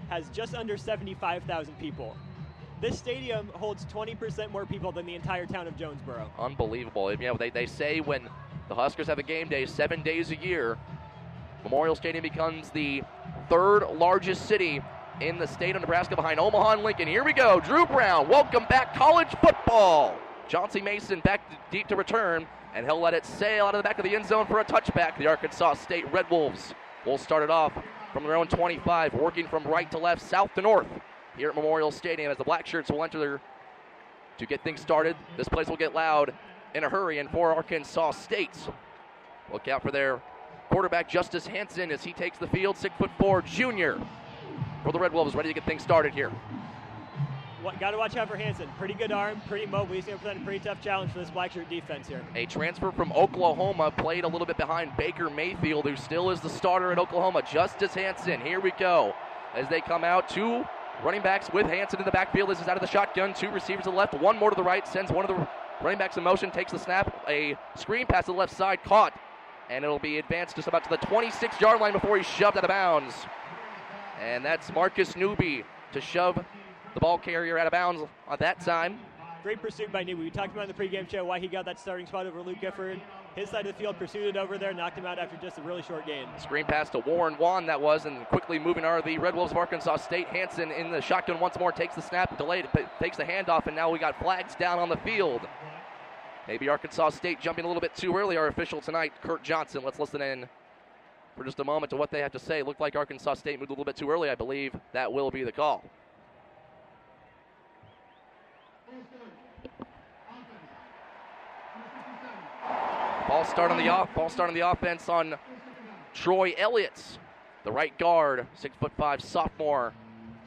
has just under 75,000 people. This stadium holds 20% more people than the entire town of Jonesboro. Unbelievable. You know, they say when the Huskers have a game day 7 days a year, Memorial Stadium becomes the third largest city in the state of Nebraska behind Omaha and Lincoln. Here we go. Drew Brown, welcome back college football. Chauncey Mason back deep to return, and he'll let it sail out of the back of the end zone for a touchback. The Arkansas State Red Wolves will start it off from their own 25, working from right to left, south to north here at Memorial Stadium as the Black Shirts will enter there to get things started. This place will get loud in a hurry, and for Arkansas State, look out for their quarterback Justice Hansen as he takes the field, 6'4" junior for the Red Wolves, ready to get things started here. Got to watch out for Hansen. Pretty good arm, pretty mobile. He's going to present a pretty tough challenge for this Black Shirt defense here. A transfer from Oklahoma, played a little bit behind Baker Mayfield, who still is the starter at Oklahoma. Justice Hansen, here we go. As they come out, two running backs with Hansen in the backfield. This is out of the shotgun. Two receivers to the left, one more to the right. Sends one of the running backs in motion, takes the snap. A screen pass to the left side, caught. And it'll be advanced just about to the 26-yard line before he's shoved out of bounds. And that's Marcus Newby to shove the ball carrier out of bounds at that time. Great pursuit by Newby. We talked about in the pregame show why he got that starting spot over Luke Gifford. His side of the field pursued it over there, knocked him out after just a really short gain. Screen pass to Warren Wan that was, and quickly moving are the Red Wolves of Arkansas State. Hansen in the shotgun once more, takes the snap, delayed, but takes the handoff, and now we got flags down on the field. Maybe Arkansas State jumping a little bit too early. Our official tonight, Kurt Johnson. Let's listen in for just a moment to what they have to say. Looked like Arkansas State moved a little bit too early. I believe that will be the call. Ball start on the offense on Troy Elliott, the right guard, 6'5" sophomore.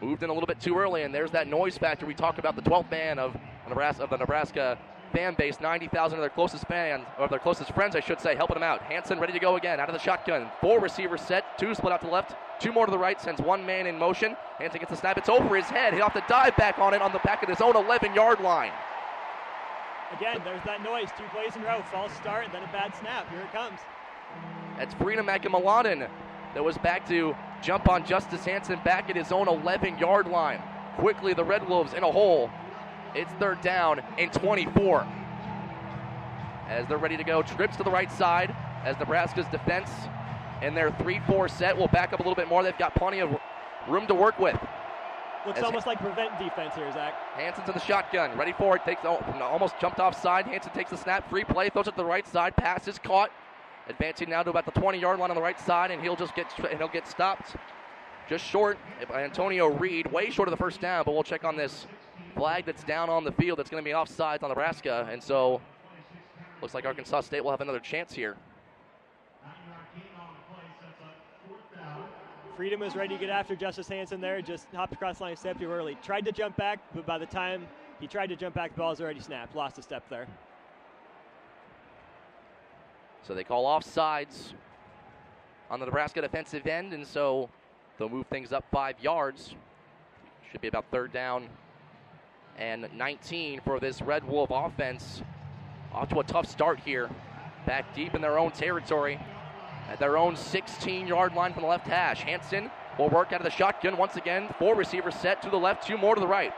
Moved in a little bit too early, and there's that noise factor. We talk about the 12th man of the Nebraska fan base, 90,000 of their closest fans, or their closest friends, I should say, helping them out. Hansen ready to go again, out of the shotgun. 4 receivers set, 2 split out to the left, 2 more to the right, sends 1 man in motion. Hansen gets the snap, it's over his head. He'll have to dive back on it on the back of his own 11-yard line. Again, there's that noise, 2 plays in a row, false start, then a bad snap. Here it comes. That's Freedom Akamalanen that was back to jump on Justice Hansen back at his own 11-yard line. Quickly, the Red Wolves in a hole. It's 3rd down and 24. As they're ready to go, trips to the right side as Nebraska's defense and their 3-4 set will back up a little bit more. They've got plenty of room to work with. Looks almost like prevent defense here, Zach. Hansen's in the shotgun, ready for it. Almost jumped offside. Hansen takes the snap, free play, throws it to the right side. Pass is caught. Advancing now to about the 20-yard line on the right side, and he'll get stopped just short by Antonio Reed, way short of the first down. But we'll check on this flag that's down on the field. That's going to be offsides on Nebraska, and so looks like Arkansas State will have another chance here. Freedom is ready to get after Justice Hansen there. Just hopped across the line a step too early. Tried to jump back, but by the time he tried to jump back, the ball's already snapped. Lost a step there. So they call offsides on the Nebraska defensive end, and so they'll move things up 5 yards. Should be about 3rd down and 19 for this Red Wolf offense. Off to a tough start here. Back deep in their own territory at their own 16-yard line from the left hash. Hansen will work out of the shotgun once again. 4 receivers set to the left, 2 more to the right.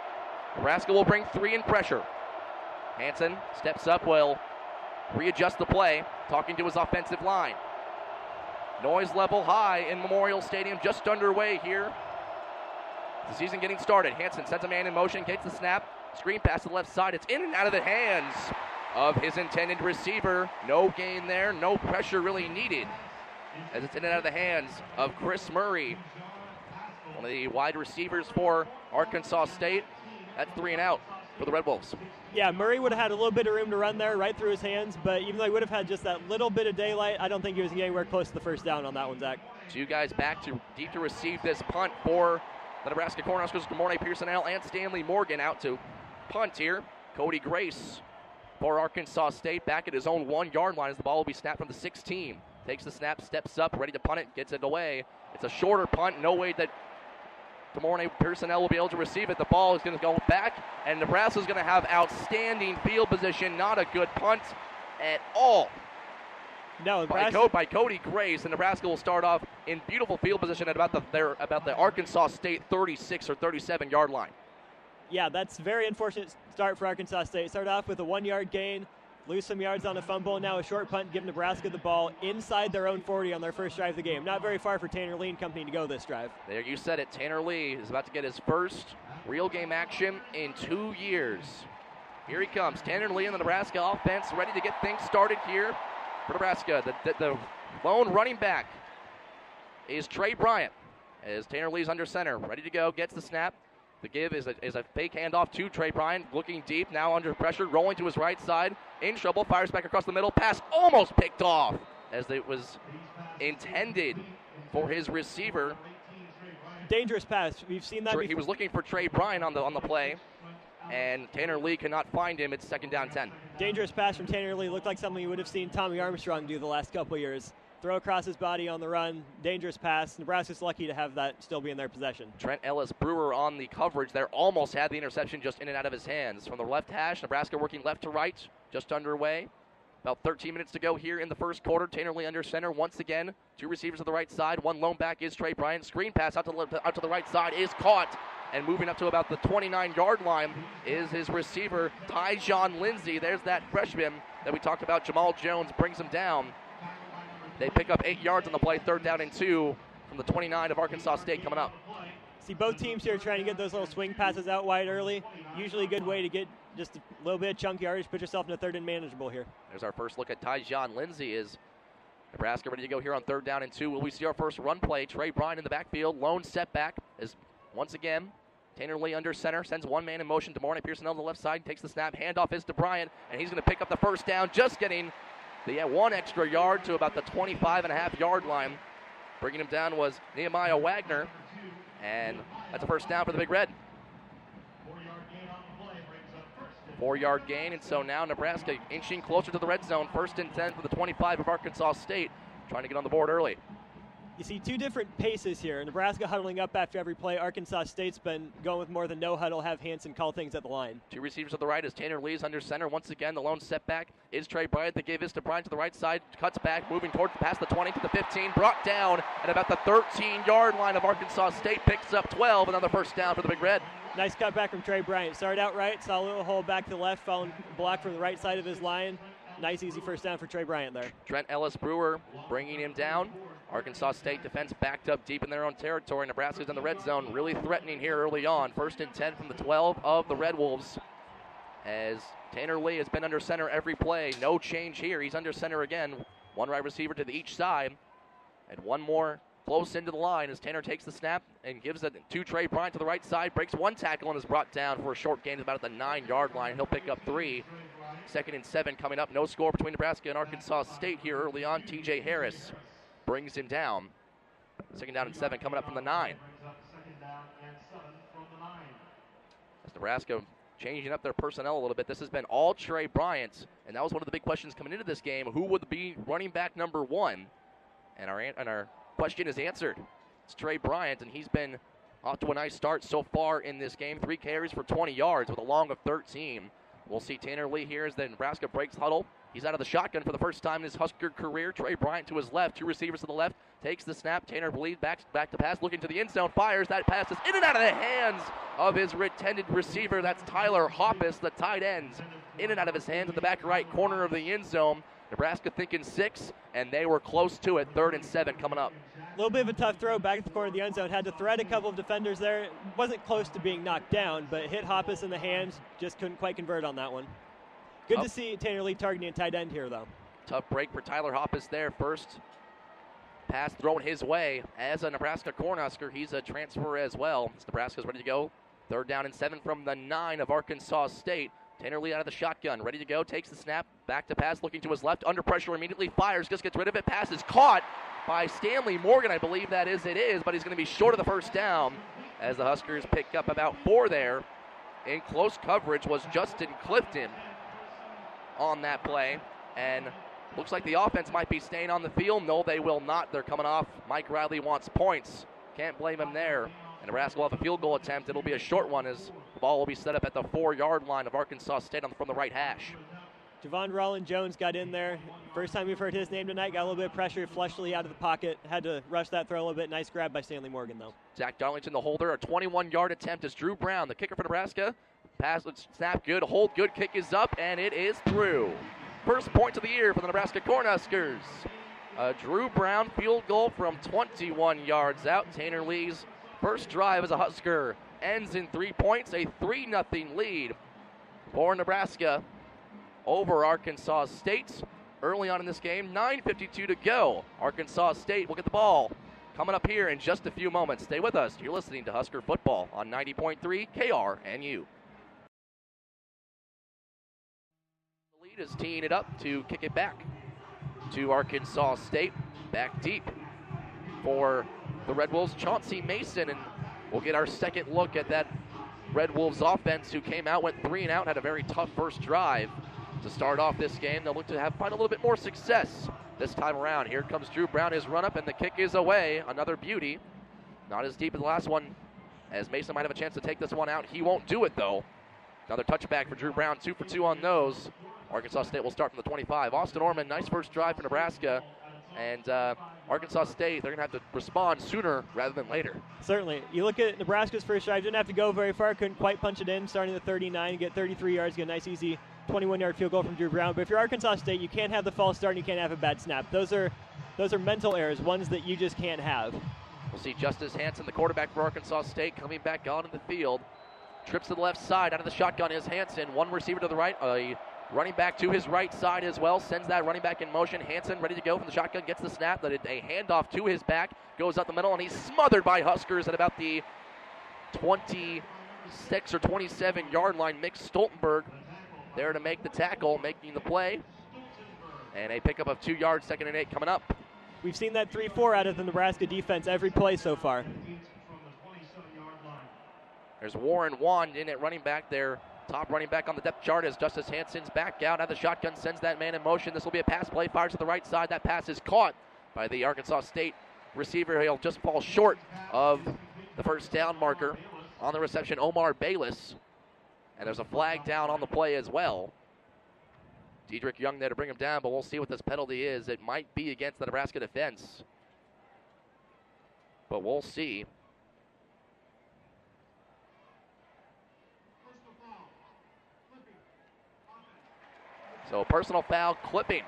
Nebraska will bring 3 in pressure. Hansen steps up, will readjust the play, talking to his offensive line. Noise level high in Memorial Stadium, just underway here. The season getting started. Hansen sends a man in motion, gets the snap, screen pass to the left side. It's in and out of the hands of his intended receiver. No gain there, no pressure really needed, as it's in and out of the hands of Chris Murray, one of the wide receivers for Arkansas State. That's 3 and out for the Red Wolves. Yeah, Murray would have had a little bit of room to run there right through his hands, but even though he would have had just that little bit of daylight, I don't think he was getting anywhere close to the first down on that one, Zach. 2 guys back to deep to receive this punt for the Nebraska Cornhuskers. Gamorne Pearson-El and Stanley Morgan out to punt here. Cody Grace for Arkansas State back at his own 1-yard line as the ball will be snapped from the 16. Takes the snap, steps up, ready to punt it, gets it away. It's a shorter punt, no way that Gamorne Pearson-El will be able to receive it. The ball is going to go back, and Nebraska's going to have outstanding field position. Not a good punt at all. No, by Cody Grace, and Nebraska will start off in beautiful field position at about the Arkansas State 36 or 37 yard line. Yeah, that's a very unfortunate start for Arkansas State. Started off with a 1-yard gain, lose some yards on a fumble, and now a short punt, give Nebraska the ball inside their own 40 on their first drive of the game. Not very far for Tanner Lee and company to go this drive. There, you said it. Tanner Lee is about to get his first real game action in 2 years. Here he comes, Tanner Lee in the Nebraska offense, ready to get things started here for Nebraska. The lone running back is Trey Bryant, as Tanner Lee's under center, ready to go, gets the snap. The give is a fake handoff to Trey Bryant, looking deep, now under pressure, rolling to his right side, in trouble, fires back across the middle, pass almost picked off, as it was intended for his receiver. Dangerous pass. We've seen that before. He was looking for Trey Bryant on the play, and Tanner Lee cannot find him. It's 2nd down 10. Dangerous pass from Tanner Lee. Looked like something you would have seen Tommy Armstrong do the last couple of years. Throw across his body on the run. Dangerous pass. Nebraska's lucky to have that still be in their possession. Trent Ellis Brewer on the coverage there. Almost had the interception just in and out of his hands. From the left hash, Nebraska working left to right. Just underway. About 13 minutes to go here in the first quarter. Tanner Lee under center once again. 2 receivers to the right side. One lone back is Trey Bryant. Screen pass out to the right side is caught. And moving up to about the 29-yard line is his receiver, Tyjon Lindsey. There's that freshman that we talked about. Jamal Jones brings him down. They pick up 8 yards on the play, 3rd down and 2 from the 29 of Arkansas State coming up. See, both teams here trying to get those little swing passes out wide early. Usually a good way to get just a little bit of chunk yardage, put yourself in a 3rd and manageable here. There's our first look at Tyjon Lindsey. Is Nebraska ready to go here on 3rd down and 2? Will we see our first run play? Trey Bryant in the backfield, lone setback is once again Tanner Lee under center, sends one man in motion. DeMornay Pearson on the left side, takes the snap, handoff is to Bryant, and he's going to pick up the first down, just getting the 1 extra yard to about the 25.5-yard line. Bringing him down was Nehemiah Wagner, and that's a first down for the Big Red. 4-yard gain, and so now Nebraska inching closer to the red zone. 1st and 10 for the 25 of Arkansas State, trying to get on the board early. You see 2 different paces here. Nebraska huddling up after every play. Arkansas State's been going with more than no huddle, have Hansen call things at the line. 2 receivers to the right as Tanner Lee's under center. Once again, the lone setback is Trey Bryant. The give is to Bryant to the right side. Cuts back, moving towards past the 20 to the 15. Brought down at about the 13-yard line of Arkansas State. Picks up 12. Another first down for the Big Red. Nice cut back from Trey Bryant. Started out right, saw a little hole back to the left, found block from the right side of his line. Nice, easy first down for Trey Bryant there. Trent Ellis Brewer bringing him down. Arkansas State defense backed up deep in their own territory. Nebraska's in the red zone, really threatening here early on. 1st and 10 from the 12 of the Red Wolves, as Tanner Lee has been under center every play. No change here. He's under center again. 1 right receiver to each side, and 1 more close into the line as Tanner takes the snap and gives it to Trey Bryant to the right side. Breaks 1 tackle and is brought down for a short gain about at the 9-yard line. He'll pick up 3. 2nd and 7 coming up. No score between Nebraska and Arkansas State here early on. TJ Harris brings him down. 2nd down and 7 coming up from the 9. As Nebraska changing up their personnel a little bit. This has been all Trey Bryant, and that was one of the big questions coming into this game. Who would be running back number 1? And our question is answered. It's Trey Bryant, and he's been off to a nice start so far in this game. 3 carries for 20 yards with a long of 13. We'll see Tanner Lee here as the Nebraska breaks huddle. He's out of the shotgun for the first time in his Husker career. Trey Bryant to his left, 2 receivers to the left, takes the snap. Tanner Lee back to pass, looking to the end zone, fires. That pass is in and out of the hands of his intended receiver. That's Tyler Hoppus, the tight end. In and out of his hands in the back right corner of the end zone. Nebraska thinking 6, and they were close to it. 3rd and 7 coming up. A little bit of a tough throw back at the corner of the end zone. Had to thread a couple of defenders there. Wasn't close to being knocked down, but hit Hoppus in the hands. Just couldn't quite convert on that one. Good to see Tanner Lee targeting a tight end here, though. Tough break for Tyler Hoppus there. First pass thrown his way as a Nebraska Cornhusker. He's a transfer as well. Nebraska's ready to go. 3rd down and 7 from the 9 of Arkansas State. Tanner Lee out of the shotgun, ready to go, takes the snap, back to pass, looking to his left, under pressure, immediately fires, just gets rid of it, pass is caught by Stanley Morgan, I believe it is, but he's going to be short of the first down as the Huskers pick up about 4 there. In close coverage was Justin Clifton on that play, and looks like the offense might be staying on the field. No, they will not. They're coming off. Mike Riley wants points. Can't blame him there. And Nebraska will have a field goal attempt. It'll be a short one as the ball will be set up at the 4-yard line of Arkansas State from the right hash. Javon Rollin-Jones got in there. First time we've heard his name tonight. Got a little bit of pressure. Flushed Lee out of the pocket. Had to rush that throw a little bit. Nice grab by Stanley Morgan, though. Zach Darlington, the holder. A 21-yard attempt is Drew Brown, the kicker for Nebraska. Pass, snap good, hold good, kick is up, and it is through. First point of the year for the Nebraska Cornhuskers. A Drew Brown field goal from 21 yards out. Tanner Lee's first drive as a Husker ends in 3 points. A 3-0 lead for Nebraska over Arkansas State. Early on in this game, 9:52 to go. Arkansas State will get the ball coming up here in just a few moments. Stay with us. You're listening to Husker Football on 90.3 KRNU. The lead is teeing it up to kick it back to Arkansas State. Back deep for the Red Wolves, Chauncey Mason, and we'll get our second look at that Red Wolves offense, who came out, went 3 and out, had a very tough first drive to start off this game. They'll look to find a little bit more success this time around. Here comes Drew Brown, his run up, and the kick is away. Another beauty. Not as deep as the last one, as Mason might have a chance to take this one out. He won't do it, though. Another touchback for Drew Brown, 2 for 2 on those. Arkansas State will start from the 25. Austin Oerman, nice first drive for Nebraska. And Arkansas State, they're going to have to respond sooner rather than later. Certainly. You look at Nebraska's first drive, didn't have to go very far, couldn't quite punch it in, starting at 39, get 33 yards, get a nice, easy 21-yard field goal from Drew Brown. But if you're Arkansas State, you can't have the false start and you can't have a bad snap. Those are mental errors, ones that you just can't have. We'll see Justice Hansen, the quarterback for Arkansas State, coming back out in the field. Trips to the left side. Out of the shotgun is Hansen. One receiver to the right, running back to his right side as well. Sends that running back in motion. Hansen ready to go from the shotgun. Gets the snap. A handoff to his back. Goes up the middle, and he's smothered by Huskers at about the 26 or 27-yard line. Mick Stoltenberg there to make the tackle, making the play. And a pickup of 2 yards, 2nd and 8 coming up. We've seen that 3-4 out of the Nebraska defense every play so far. There's Warren Wand in at running back there. Top running back on the depth chart as Justice Hansen's back out. Out of the shotgun, sends that man in motion. This will be a pass play. Fires to the right side. That pass is caught by the Arkansas State receiver. He'll just fall short of the first down marker on the reception. Omar Bayless. And there's a flag down on the play as well. Dedrick Young there to bring him down, but we'll see what this penalty is. It might be against the Nebraska defense, but we'll see. So personal foul, clipping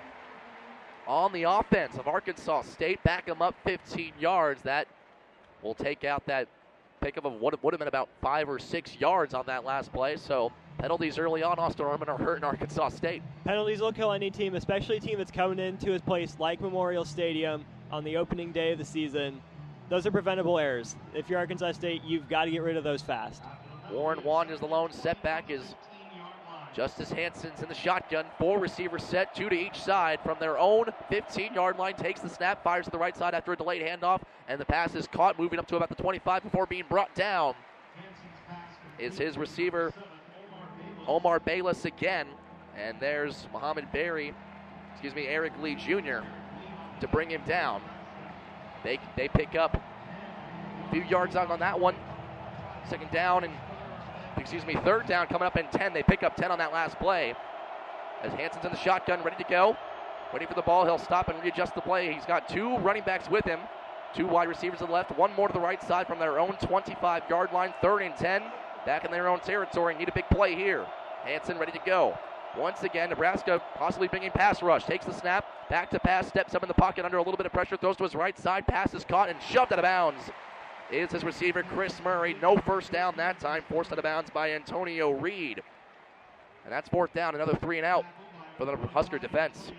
on the offense of Arkansas State. Back them up 15 yards. That will take out that pickup of what would have been about 5 or 6 yards on that last play. So penalties early on, Austin Oerman are hurting Arkansas State. Penalties will kill any team, especially a team that's coming into a place like Memorial Stadium on the opening day of the season. Those are preventable errors. If you're Arkansas State, you've got to get rid of those fast. Warren Wand is the lone setback. Is Justice Hansen's in the shotgun. 4 receivers set, 2 to each side from their own 15-yard line. Takes the snap, fires to the right side after a delayed handoff, and the pass is caught, moving up to about the 25 before being brought down. Is his receiver, Omar Bayless again, and there's Eric Lee Jr. to bring him down. They pick up a few yards out on that one. Third down coming up in 10. They pick up 10 on that last play. As Hansen's in the shotgun, ready to go. Waiting for the ball, he'll stop and readjust the play. He's got 2 running backs with him. 2 wide receivers to the left, 1 more to the right side from their own 25-yard line. 3rd and 10, back in their own territory. Need a big play here. Hansen ready to go. Once again, Nebraska possibly bringing pass rush. Takes the snap, back to pass, steps up in the pocket under a little bit of pressure, throws to his right side, pass is caught and shoved out of bounds. Is his receiver, Chris Murray. No first down that time, forced out of bounds by Antonio Reed. And that's 4th down, another 3 and out for the Husker defense.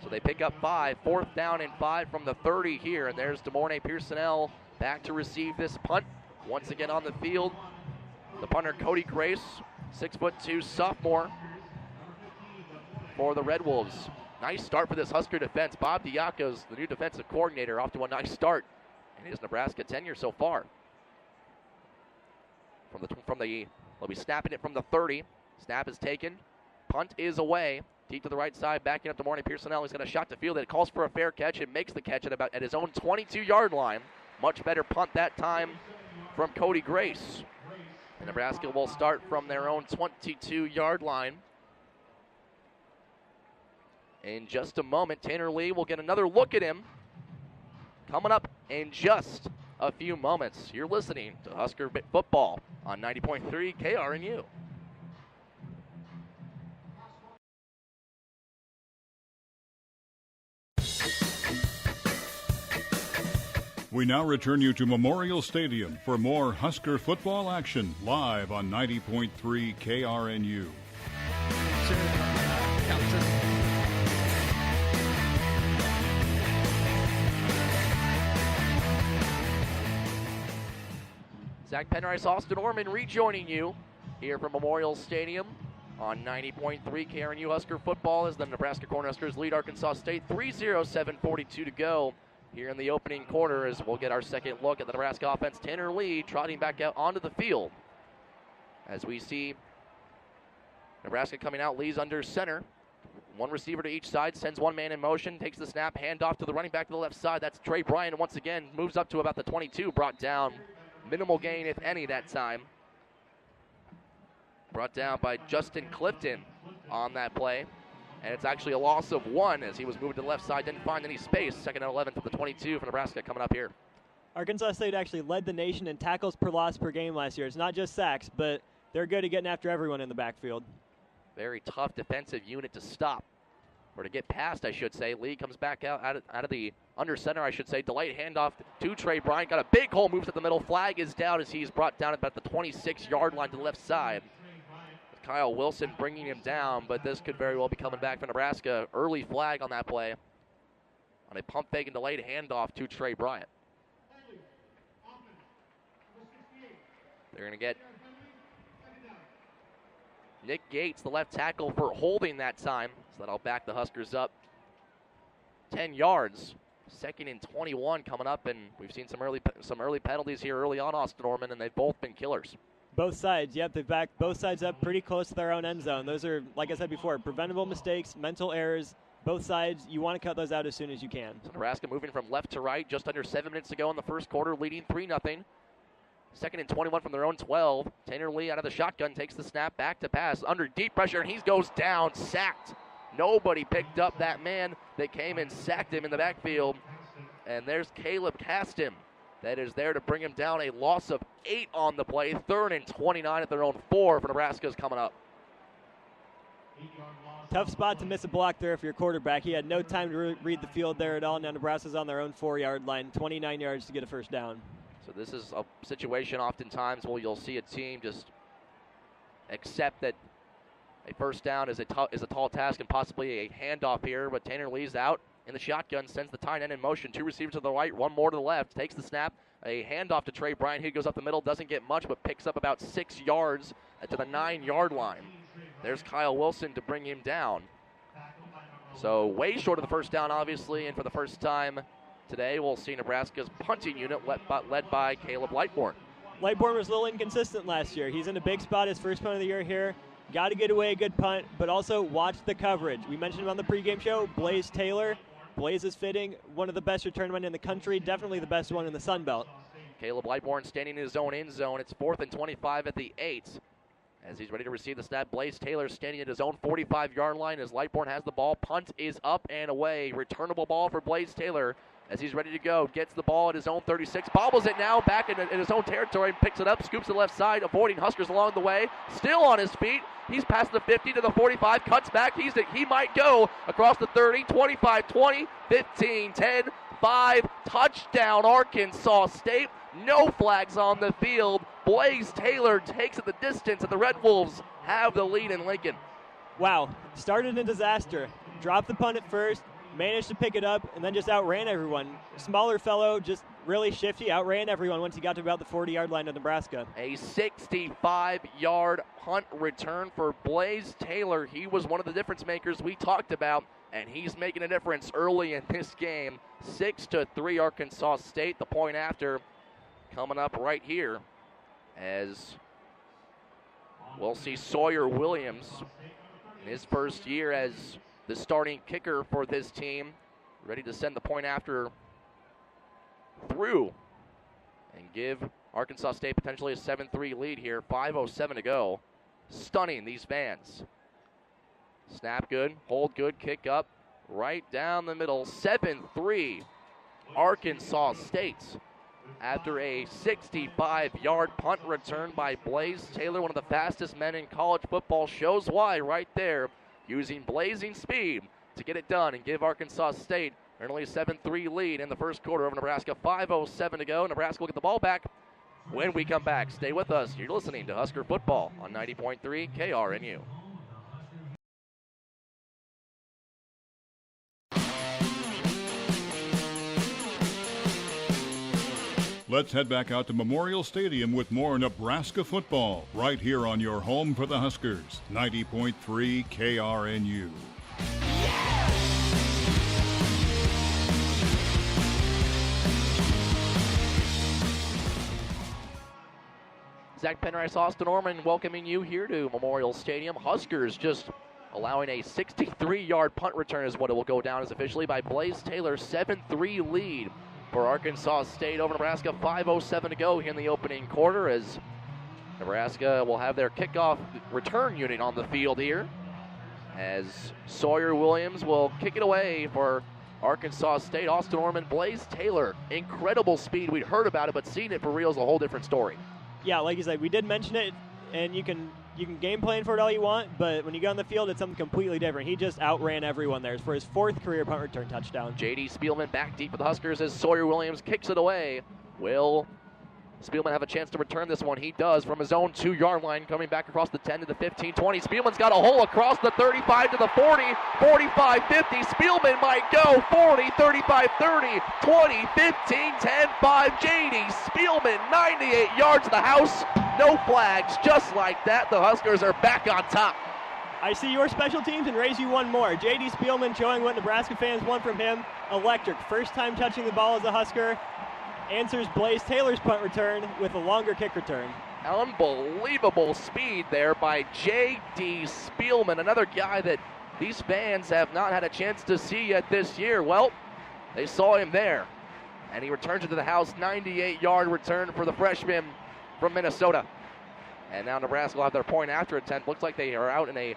So they pick up 5, 4th down and 5 from the 30 here. And there's DeMornay Pearsonell back to receive this punt. Once again on the field, the punter Cody Grace, 6'2" sophomore for the Red Wolves. Nice start for this Husker defense. Bob Diaco's the new defensive coordinator, off to a nice start in his Nebraska tenure so far. They'll be snapping it from the 30. Snap is taken. Punt is away. Deep to the right side, backing up to DeMornay Pearsonell. He's going to shot the field. It calls for a fair catch and makes the catch at his own 22-yard line. Much better punt that time from Cody Grace. And Nebraska will start from their own 22-yard line. In just a moment, Tanner Lee will get another look at him. Coming up in just a few moments. You're listening to Husker Football on 90.3 KRNU. We now return you to Memorial Stadium for more Husker football action live on 90.3 KRNU. Zach Penrice, Austin Oerman rejoining you here from Memorial Stadium on 90.3 KRNU. Husker football as the Nebraska Cornhuskers lead Arkansas State 3-0, 7:42 to go. Here in the opening quarter as we'll get our second look at the Nebraska offense. Tanner Lee trotting back out onto the field. As we see Nebraska coming out, Lee's under center. One receiver to each side, sends one man in motion, takes the snap, handoff to the running back to the left side. That's Trey Bryant once again, moves up to about the 22, brought down. Minimal gain, if any, that time. Brought down by Justin Clifton on that play. And it's actually a loss of 1 as he was moving to the left side, didn't find any space. 2nd and 11 from the 22 for Nebraska coming up here. Arkansas State actually led the nation in tackles per loss per game last year. It's not just sacks, but they're good at getting after everyone in the backfield. Very tough defensive unit to stop, or to get past, I should say. Lee comes back out of the under center, I should say. Delayed handoff to Trey Bryant. Got a big hole, moves at the middle. Flag is down as he's brought down at about the 26-yard line to the left side. Kyle Wilson bringing him down, but this could very well be coming back for Nebraska. Early flag on that play on a pump fake and delayed handoff to Trey Bryant. They're going to get Nick Gates, the left tackle, for holding that time. So that'll back the Huskers up 10 yards. 2nd and 21 coming up, and we've seen some early penalties here early on, Austin Oerman, and they've both been killers. Both sides, yep, they've backed both sides up pretty close to their own end zone. Those are, like I said before, preventable mistakes, mental errors. Both sides, you want to cut those out as soon as you can. So Nebraska moving from left to right just under 7 minutes to go in the first quarter, leading 3-0. 2nd and 21 from their own 12. Tanner Lee out of the shotgun takes the snap, back to pass, under deep pressure, and he goes down, sacked. Nobody picked up that man that came and sacked him in the backfield. And there's Caleb Caston. That is there to bring him down. A loss of 8 on the play. 3rd and 29 at their own 4 for Nebraska's coming up. Tough spot to miss a block there for your quarterback. He had no time to read the field there at all. Now Nebraska's on their own 4-yard line, 29 yards to get a first down. So this is a situation oftentimes where you'll see a team just accept that a first down is a tall task and possibly a handoff here, but Tanner Lee's out in the shotgun, sends the tight end in motion. 2 receivers to the right, 1 more to the left. Takes the snap, a handoff to Trey Bryant. He goes up the middle, doesn't get much, but picks up about 6 yards to the 9-yard line. There's Kyle Wilson to bring him down. So way short of the first down, obviously, and for the first time today, we'll see Nebraska's punting unit led by Caleb Lightbourne. Lightbourne was a little inconsistent last year. He's in a big spot, his first punt of the year here. Got to get away a good punt, but also watch the coverage. We mentioned him on the pregame show, Blaze Taylor. Blaze is fitting, one of the best return men in the country, definitely the best one in the Sun Belt. Caleb Lightbourne standing in his own end zone. It's 4th and 25 at the 8. As he's ready to receive the snap, Blaze Taylor standing at his own 45-yard line as Lightbourne has the ball. Punt is up and away. Returnable ball for Blaze Taylor as he's ready to go. Gets the ball at his own 36. Bobbles it now back in his own territory and picks it up. Scoops to the left side, avoiding Huskers along the way. Still on his feet. He's past the 50 to the 45. Cuts back. He might go across the 30, 25, 20, 15, 10, 5. Touchdown, Arkansas State. No flags on the field. Blaze Taylor takes it the distance, and the Red Wolves have the lead in Lincoln. Wow, started in disaster. Dropped the punt at first, managed to pick it up, and then just outran everyone. Smaller fellow, just really shifty, outran everyone once he got to about the 40-yard line of Nebraska. A 65-yard punt return for Blaze Taylor. He was one of the difference makers we talked about, and he's making a difference early in this game. 6-3 Arkansas State, the point after coming up right here, as we'll see Sawyer Williams in his first year as the starting kicker for this team, ready to send the point after through and give Arkansas State potentially a 7-3 lead here. 5:07 to go. Stunning, these fans. Snap good, hold good, kick up, right down the middle. 7-3 Arkansas State. After a 65-yard punt return by Blaze Taylor, one of the fastest men in college football, shows why right there, using blazing speed to get it done and give Arkansas State an early 7-3 lead in the first quarter over Nebraska. 5:07 to go. Nebraska will get the ball back when we come back. Stay with us. You're listening to Husker Football on 90.3 KRNU. Let's head back out to Memorial Stadium with more Nebraska football right here on your home for the Huskers, 90.3 KRNU. Zach Penrice, Austin Oerman welcoming you here to Memorial Stadium. Huskers just allowing a 63-yard punt return is what it will go down as officially by Blaze Taylor. 7-3 lead for Arkansas State over Nebraska. 5:07 to go here in the opening quarter as Nebraska will have their kickoff return unit on the field here, as Sawyer Williams will kick it away for Arkansas State. Austin Oerman, Blaze Taylor, incredible speed. We'd heard about it, but seeing it for real is a whole different story. Yeah, like you said, we did mention it, and you can game plan for it all you want, but when you go on the field, it's something completely different. He just outran everyone there for his 4th career punt return touchdown. J.D. Spielman back deep for the Huskers as Sawyer Williams kicks it away. Will Spielman have a chance to return this one? He does from his own 2-yard line, coming back across the 10 to the 15, 20. Spielman's got a hole across the 35 to the 40, 45, 50. Spielman might go 40, 35, 30, 20, 15, 10, 5. J.D. Spielman, 98 yards to the house. No flags, just like that. The Huskers are back on top. I see your special teams and raise you one more. J.D. Spielman showing what Nebraska fans want from him. Electric. First time touching the ball as a Husker. Answers Blaze Taylor's punt return with a longer kick return. Unbelievable speed there by J.D. Spielman, another guy that these fans have not had a chance to see yet this year. Well, they saw him there, and he returns it to the house. 98-yard return for the freshman from Minnesota. And now Nebraska will have their point after attempt. Looks like they are out in a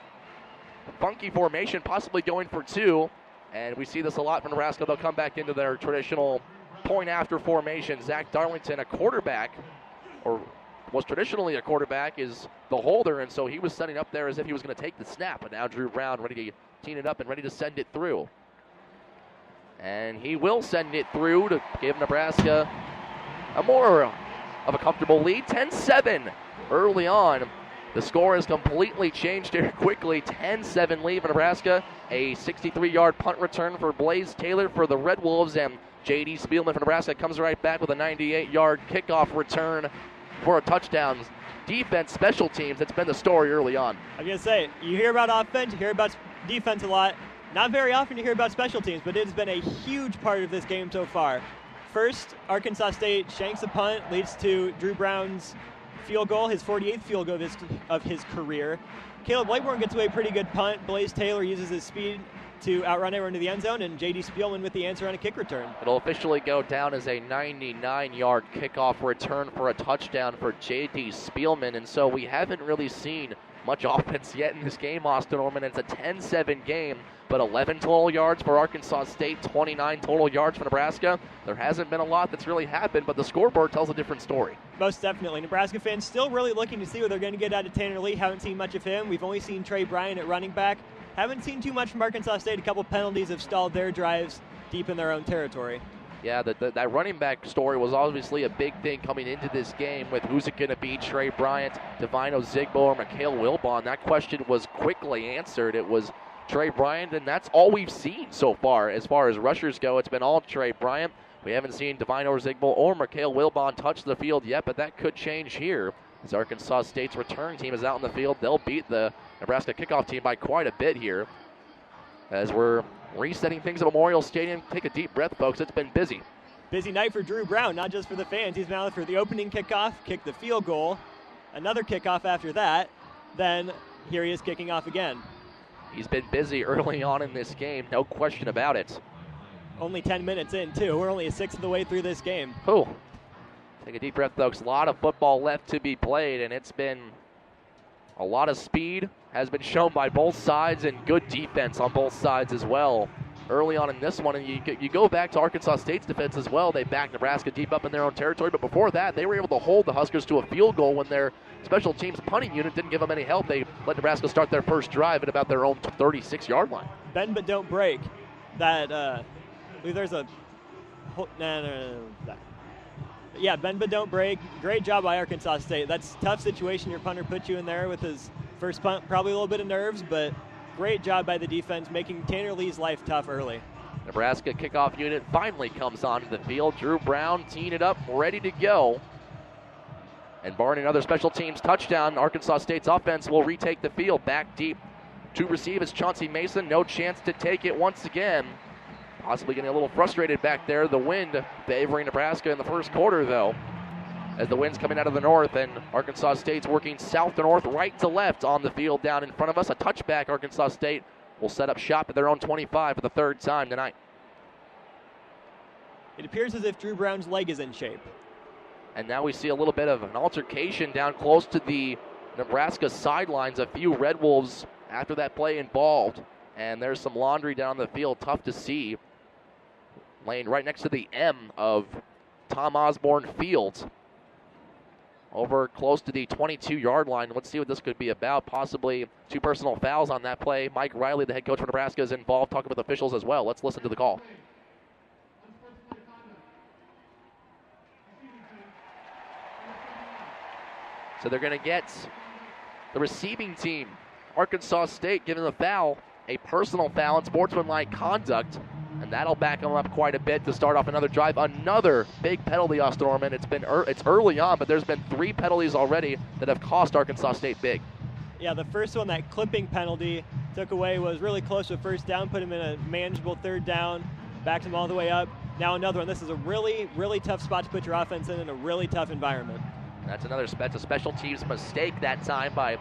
funky formation, possibly going for 2. And we see this a lot from Nebraska. They'll come back into their traditional point after formation. Zach Darlington, a quarterback, or was traditionally a quarterback, is the holder, and so he was setting up there as if he was going to take the snap. But now Drew Brown ready to tee it up and ready to send it through. And he will send it through to give Nebraska a more of a comfortable lead. 10-7 early on. The score has completely changed here quickly. 10-7 lead for Nebraska. A 63-yard punt return for Blaze Taylor for the Red Wolves, and J.D. Spielman for Nebraska comes right back with a 98-yard kickoff return for a touchdown. Defense, special teams, that's been the story early on. I was going to say, you hear about offense, you hear about defense a lot. Not very often you hear about special teams, but it has been a huge part of this game so far. First, Arkansas State shanks a punt, leads to Drew Brown's field goal, his 48th field goal of his career. Caleb Whiteborn gets away a pretty good punt. Blaze Taylor uses his speed to outrun everyone to the end zone, and J.D. Spielman with the answer on a kick return. It'll officially go down as a 99-yard kickoff return for a touchdown for J.D. Spielman, and so we haven't really seen much offense yet in this game, Austin Oerman. It's a 10-7 game, but 11 total yards for Arkansas State, 29 total yards for Nebraska. There hasn't been a lot that's really happened, but the scoreboard tells a different story. Most definitely. Nebraska fans still really looking to see what they're going to get out of Tanner Lee. Haven't seen much of him. We've only seen Trey Bryant at running back. Haven't seen too much from Arkansas State. A couple penalties have stalled their drives deep in their own territory. Yeah, that running back story was obviously a big thing coming into this game with who's it going to be, Trey Bryant, Divine Ozigbo, or Mikhail Wilbon. That question was quickly answered. It was Trey Bryant, and that's all we've seen so far. As rushers go, it's been all Trey Bryant. We haven't seen Divine Ozigbo or Mikhail Wilbon touch the field yet, but that could change here. As Arkansas State's return team is out in the field, they'll beat the Nebraska kickoff team by quite a bit here. As we're resetting things at Memorial Stadium, take a deep breath, folks. It's been busy. Busy night for Drew Brown, not just for the fans. He's been out for the opening kickoff, kicked the field goal, another kickoff after that. Then here he is kicking off again. He's been busy early on in this game, no question about it. Only 10 minutes in, too. We're only a sixth of the way through this game. Oh, Take a deep breath, folks. A lot of football left to be played, and it's been a lot of speed has been shown by both sides and good defense on both sides as well. Early on in this one, and you go back to Arkansas State's defense as well. They backed Nebraska deep up in their own territory, but before that, they were able to hold the Huskers to a field goal when their special teams punting unit didn't give them any help. They let Nebraska start their first drive at about their own 36-yard line. Bend but don't break. That there's a no. Yeah, bend but don't break. Great job by Arkansas State. That's a tough situation. Your punter put you in there with his first punt, probably a little bit of nerves, but great job by the defense, making Tanner Lee's life tough early. Nebraska kickoff unit finally comes onto the field. Drew Brown teeing it up, ready to go. And barring another special teams touchdown, Arkansas State's offense will retake the field. Back deep to receive is Chauncey Mason. No chance to take it once again. Possibly getting a little frustrated back there. The wind favoring Nebraska in the first quarter, though, as the wind's coming out of the north, and Arkansas State's working south to north, right to left on the field down in front of us. A touchback. Arkansas State will set up shop at their own 25 for the third time tonight. It appears as if Drew Brown's leg is in shape. And now we see a little bit of an altercation down close to the Nebraska sidelines. A few Red Wolves after that play involved, and there's some laundry down the field. Tough to see. Laying right next to the M of Tom Osborne Fields. Over close to the 22-yard line. Let's see what this could be about. Possibly two personal fouls on that play. Mike Riley, the head coach for Nebraska, is involved, talking with officials as well. Let's listen to the call. So they're going to get the receiving team, Arkansas State, giving the foul, a personal foul and sportsmanlike conduct. And that'll back them up quite a bit to start off another drive. Another big penalty, Austin Oerman. It's early on, but there's been 3 penalties already that have cost Arkansas State big. Yeah, the first one, that clipping penalty, took away, was really close to a first down, put him in a manageable third down, backed him all the way up. Now another one. This is a really, really tough spot to put your offense in a really tough environment. That's a special teams mistake that time by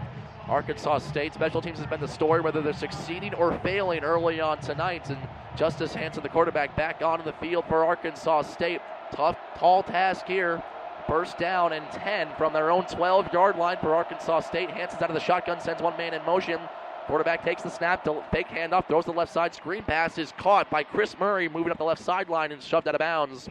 Arkansas State. Special teams has been the story, whether they're succeeding or failing early on tonight. And Justice Hansen, the quarterback, back onto the field for Arkansas State. Tough, tall task here. First down and 10 from their own 12-yard line for Arkansas State. Hansen's out of the shotgun, sends one man in motion. Quarterback takes the snap, fake handoff, throws to the left side. Screen pass is caught by Chris Murray, moving up the left sideline and shoved out of bounds.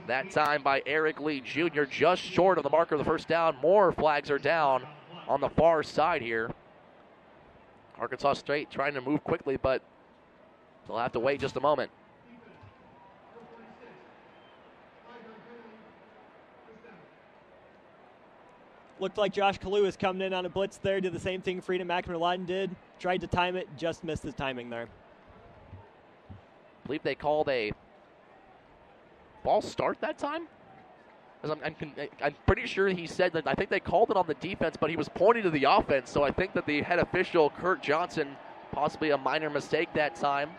That time by Eric Lee Jr., just short of the marker of the first down. More flags are down on the far side here. Arkansas State trying to move quickly, but they'll have to wait just a moment. Looked like Josh Kalu is coming in on a blitz there. Did the same thing Freedom McMillan did. Tried to time it, just missed his timing there. I believe they called a false start that time. I'm pretty sure he said that. I think they called it on the defense, but he was pointing to the offense. So I think that the head official, Kurt Johnson, possibly a minor mistake that time.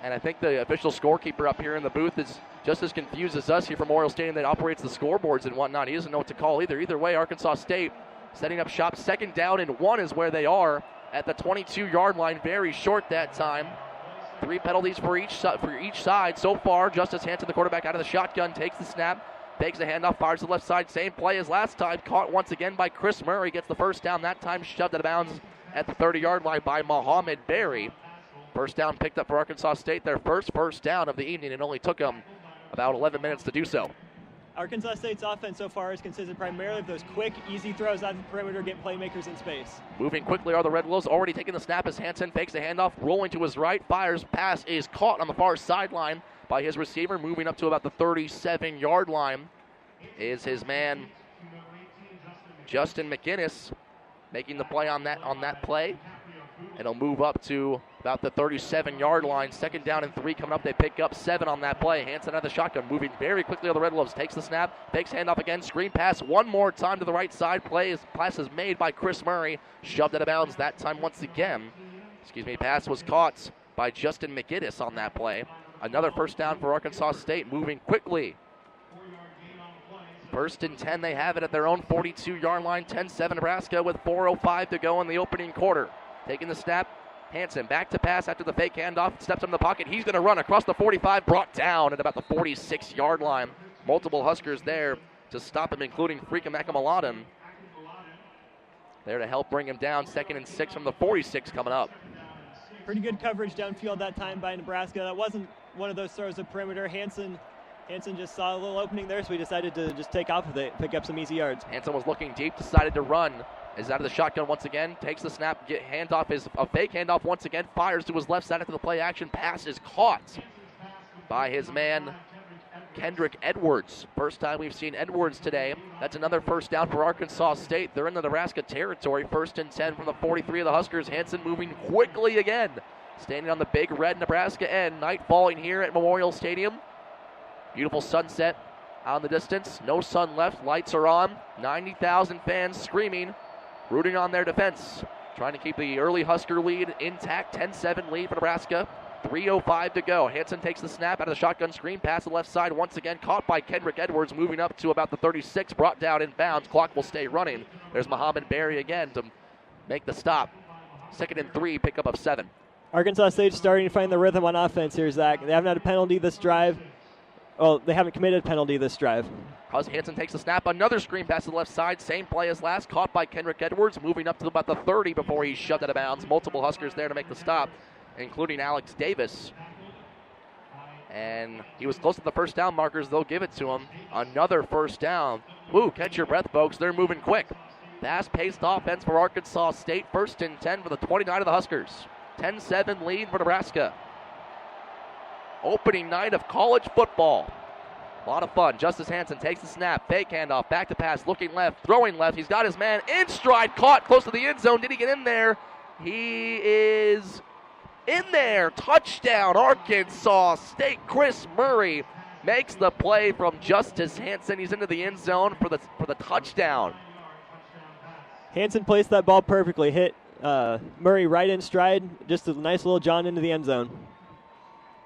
And I think the official scorekeeper up here in the booth is just as confused as us here from Memorial Stadium that operates the scoreboards and whatnot. He doesn't know what to call either. Either way, Arkansas State setting up shop. Second down and 1 is where they are at the 22-yard line. Very short that time. 3 penalties for each side so far. Justice Hansen, the quarterback, out of the shotgun, takes the snap, takes the handoff, fires to the left side. Same play as last time. Caught once again by Chris Murray. Gets the first down. That time shoved out of bounds at the 30-yard line by Mohamed Berry. First down picked up for Arkansas State. Their first down of the evening. It only took them about 11 minutes to do so. Arkansas State's offense so far is consisted primarily of those quick, easy throws out of the perimeter, get playmakers in space. Moving quickly are the Red Wolves, already taking the snap as Hansen fakes the handoff, rolling to his right, fires, pass is caught on the far sideline by his receiver, moving up to about the 37-yard line is his man, Justin McInnes, making the play on that play. And he'll move up to about the 37-yard line. Second down and 3 coming up. They pick up 7 on that play. Hansen out of the shotgun, moving very quickly on the Red Wolves. Takes the snap, fakes handoff again, screen pass one more time to the right side. Pass is made by Chris Murray, shoved out of bounds that time once again. Pass was caught by Justin McInnes on that play. Another first down for Arkansas State, moving quickly. First and 10, they have it at their own 42-yard line. 10-7 Nebraska with 4:05 to go in the opening quarter. Taking the snap, Hansen back to pass after the fake handoff, steps in the pocket. He's going to run across the 45, brought down at about the 46-yard line Multiple Huskers there to stop him, including Freakum Ekamaladam. There to help bring him down. 2nd and 6 from the 46 coming up. Pretty good coverage downfield that time by Nebraska. That wasn't one of those throws of perimeter. Hansen just saw a little opening there, so he decided to just take off with it, pick up some easy yards. Hansen was looking deep, decided to run. Is out of the shotgun once again, takes the snap, a fake handoff once again, fires to his left side after the play action pass is caught by his man, Kendrick Edwards. First time we've seen Edwards today. That's another first down for Arkansas State. They're in the Nebraska territory. 1st and 10 from the 43 of the Huskers. Hansen moving quickly again. Standing on the big red Nebraska end. Night falling here at Memorial Stadium. Beautiful sunset out in the distance. No sun left. Lights are on. 90,000 fans screaming, rooting on their defense. Trying to keep the early Husker lead intact. 10-7 lead for Nebraska. 3:05 to go. Hansen takes the snap out of the shotgun screen. Pass to the left side once again. Caught by Kendrick Edwards. Moving up to about the 36. Brought down in bounds. Clock will stay running. There's Muhammad Berry again to make the stop. 2nd and 3. Pickup of 7. Arkansas State's starting to find the rhythm on offense here, Zach. They haven't had a penalty this drive. Oh, they haven't committed a penalty this drive. Hansen takes the snap. Another screen pass to the left side. Same play as last. Caught by Kendrick Edwards. Moving up to about the 30 before he's shoved out of bounds. Multiple Huskers there to make the stop, including Alex Davis. And he was close to the first down markers. They'll give it to him. Another first down. Woo, catch your breath, folks. They're moving quick. Fast-paced offense for Arkansas State. 1st and 10 for the 29 of the Huskers. 10-7 lead for Nebraska. Opening night of college football. A lot of fun. Justice Hansen takes the snap. Fake handoff. Back to pass. Looking left. Throwing left. He's got his man in stride. Caught close to the end zone. Did he get in there? He is in there. Touchdown, Arkansas State. Chris Murray makes the play from Justice Hansen. He's into the end zone for the touchdown. Hansen placed that ball perfectly. Hit Murray right in stride. Just a nice little John into the end zone.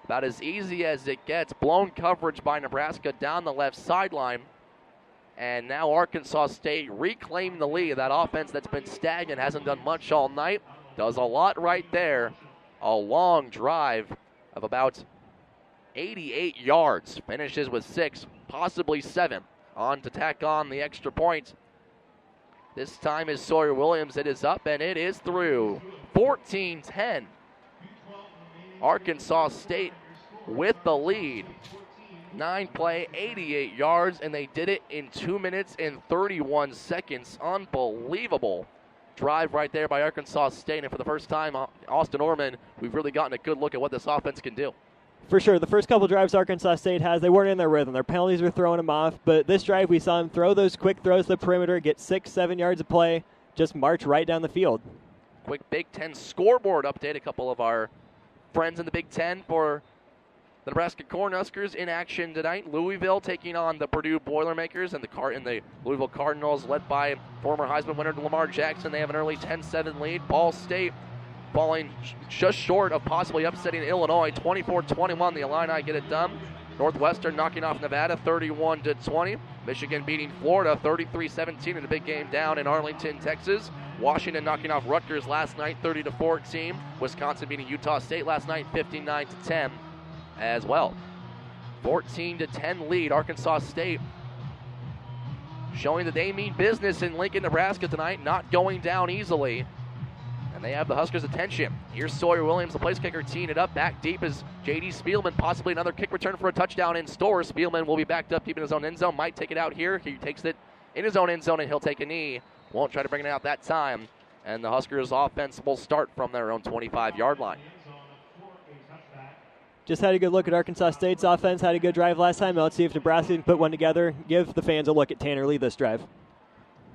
About as easy as it gets. Blown coverage by Nebraska down the left sideline. And now Arkansas State reclaiming the lead. That offense that's been stagnant, hasn't done much all night, does a lot right there. A long drive of about 88 yards. Finishes with 6, possibly 7. On to tack on the extra point. This time is Sawyer Williams. It is up and it is through. 14-10. Arkansas State with the lead. 9 play, 88 yards, and they did it in 2 minutes and 31 seconds. Unbelievable drive right there by Arkansas State. And for the first time, Austin Oerman, we've really gotten a good look at what this offense can do. For sure. The first couple drives Arkansas State has, they weren't in their rhythm. Their penalties were throwing them off. But this drive, we saw them throw those quick throws to the perimeter, get 6-7 yards of play, just march right down the field. Quick Big Ten scoreboard update. A couple of our friends in the Big Ten for the Nebraska Cornhuskers in action tonight. Louisville taking on the Purdue Boilermakers, and the Louisville Cardinals, led by former Heisman winner Lamar Jackson. They have an early 10-7 lead. Ball State falling just short of possibly upsetting Illinois. 24-21, the Illini get it done. Northwestern knocking off Nevada 31-20. Michigan beating Florida 33-17 in a big game down in Arlington, Texas. Washington knocking off Rutgers last night 30-14. Wisconsin beating Utah State last night 59-10 as well. 14-10 lead. Arkansas State showing that they mean business in Lincoln, Nebraska tonight, not going down easily. And they have the Huskers' attention. Here's Sawyer Williams, the place kicker, teeing it up. Back deep is J.D. Spielman, possibly another kick return for a touchdown in store. Spielman will be backed up deep in his own end zone. Might take it out here. He takes it in his own end zone, and he'll take a knee. Won't try to bring it out that time. And the Huskers' offense will start from their own 25-yard line. Just had a good look at Arkansas State's offense. Had a good drive last time. Now let's see if Nebraska can put one together. Give the fans a look at Tanner Lee this drive.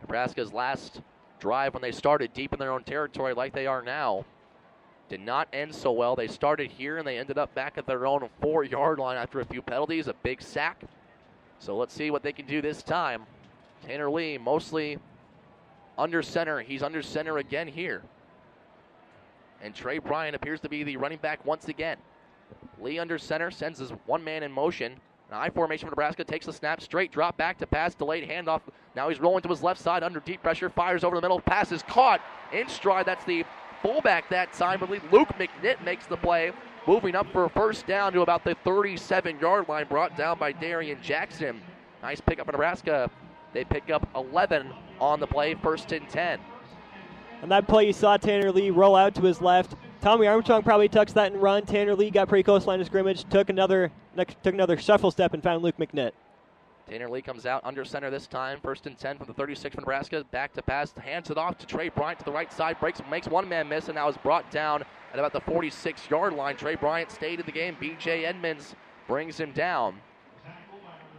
Nebraska's last drive, when they started deep in their own territory like they are now, did not end so well. They started here and they ended up back at their own 4-yard line after a few penalties, a big sack. So let's see what they can do this time. Tanner Lee mostly under center. He's under center again here. And Trey Bryant appears to be the running back once again. Lee under center, sends his one man in motion. An I formation for Nebraska, takes the snap, straight drop back to pass, delayed handoff. Now he's rolling to his left side under deep pressure, fires over the middle, pass is caught in stride. That's the fullback that time, but Luke McNitt makes the play, moving up for a first down to about the 37-yard line, brought down by Darian Jackson. Nice pickup for Nebraska. They pick up 11 on the play, 1st and 10. On that play, you saw Tanner Lee roll out to his left. Tommy Armstrong probably tucks that and run. Tanner Lee got pretty close to line of scrimmage, took another shuffle step and found Luke McNitt. Tanner Lee comes out under center this time. 1st and 10 from the 36 for Nebraska. Back to pass, hands it off to Trey Bryant to the right side. Makes one man miss, and now is brought down at about the 46-yard line. Trey Bryant stayed in the game. B.J. Edmonds brings him down.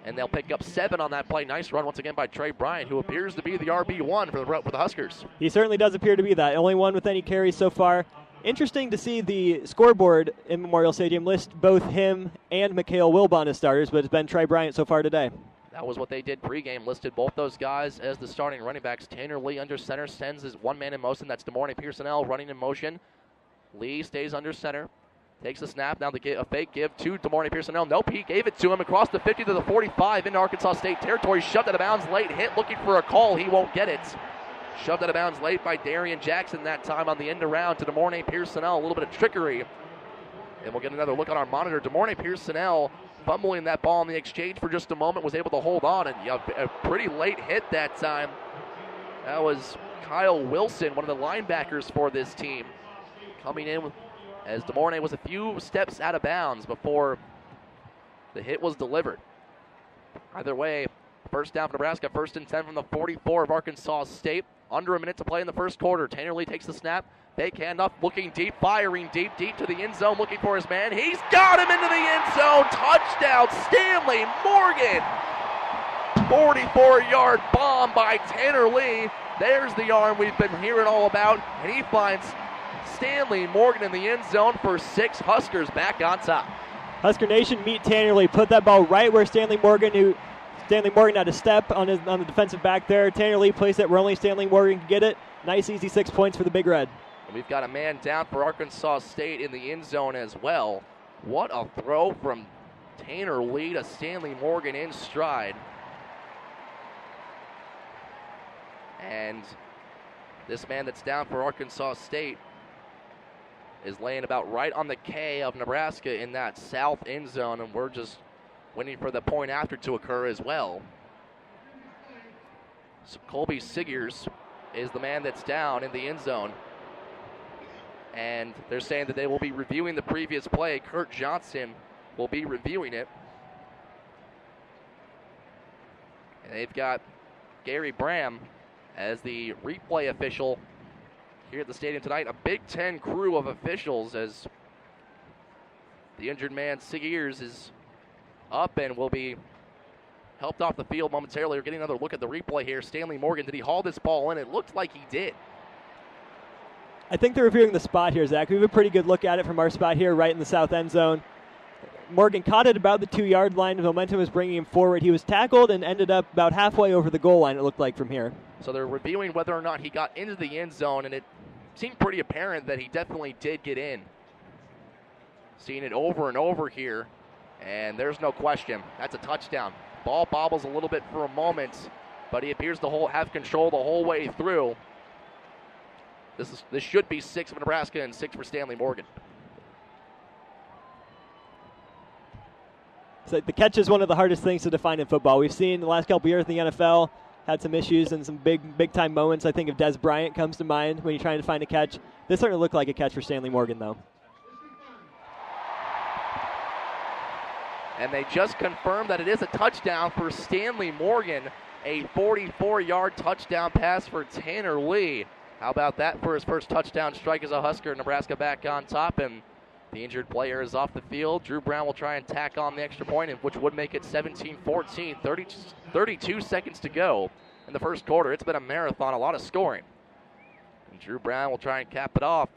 And they'll pick up 7 on that play. Nice run once again by Trey Bryant, who appears to be the RB1 for the Huskers. He certainly does appear to be that. Only one with any carries so far. Interesting to see the scoreboard in Memorial Stadium list both him and Mikhail Wilbon as starters, but it's been Trey Bryant so far today. That was what they did pregame, listed both those guys as the starting running backs. Tanner Lee under center, sends his one man in motion. That's DeMornay Pearsonell running in motion. Lee stays under center, takes the snap. Now a fake give to DeMornay Pearsonell. Nope, he gave it to him across the 50 to the 45 into Arkansas State territory. Shoved out of bounds late, hit looking for a call. He won't get it. Shoved out of bounds late by Darian Jackson that time on the end around to DeMornay Pearsonell. A little bit of trickery. And we'll get another look on our monitor. DeMornay Pearsonell fumbling that ball in the exchange for just a moment, was able to hold on, and a pretty late hit that time. That was Kyle Wilson, one of the linebackers for this team, coming in as DeMornay was a few steps out of bounds before the hit was delivered. Either way, 1st down for Nebraska, 1st and 10 from the 44 of Arkansas State. Under a minute to play in the first quarter. Tanner Lee takes the snap. Fake handoff, looking deep, firing deep to the end zone, looking for his man. He's got him into the end zone. Touchdown, Stanley Morgan. 44-yard bomb by Tanner Lee. There's the arm we've been hearing all about, and he finds Stanley Morgan in the end zone for 6. Huskers back on top. Husker Nation, meet Tanner Lee. Put that ball right where Stanley Morgan had a step on the defensive back there. Tanner Lee placed it where only Stanley Morgan could get it. Nice, easy 6 points for the Big Red. And we've got a man down for Arkansas State in the end zone as well. What a throw from Tanner Lee to Stanley Morgan in stride. And this man that's down for Arkansas State is laying about right on the K of Nebraska in that south end zone, and we're just waiting for the point after to occur as well. So Colby Sigers is the man that's down in the end zone. And they're saying that they will be reviewing the previous play. Kurt Johnson will be reviewing it. And they've got Gary Bram as the replay official here at the stadium tonight. A Big Ten crew of officials as the injured man, Sigers, is up and will be helped off the field momentarily. We're getting another look at the replay here. Stanley Morgan, did he haul this ball in? It looked like he did. I think they're reviewing the spot here, Zach. We have a pretty good look at it from our spot here right in the south end zone. Morgan caught it about the 2-yard line. The momentum was bringing him forward. He was tackled and ended up about halfway over the goal line, it looked like, from here. So they're reviewing whether or not he got into the end zone, and it seemed pretty apparent that he definitely did get in. Seeing it over and over here, and there's no question. That's a touchdown. Ball bobbles a little bit for a moment, but he appears to have control the whole way through. This should be 6 for Nebraska and 6 for Stanley Morgan. So the catch is one of the hardest things to define in football. We've seen the last couple years in the NFL had some issues and some big time moments. I think of Des Bryant comes to mind when you're trying to find a catch. This certainly looked like a catch for Stanley Morgan, though. And they just confirmed that it is a touchdown for Stanley Morgan. A 44-yard touchdown pass for Tanner Lee. How about that for his first touchdown strike as a Husker? Nebraska back on top, and the injured player is off the field. Drew Brown will try and tack on the extra point, which would make it 17-14. 32 seconds to go in the first quarter. It's been a marathon, a lot of scoring. And Drew Brown will try and cap it off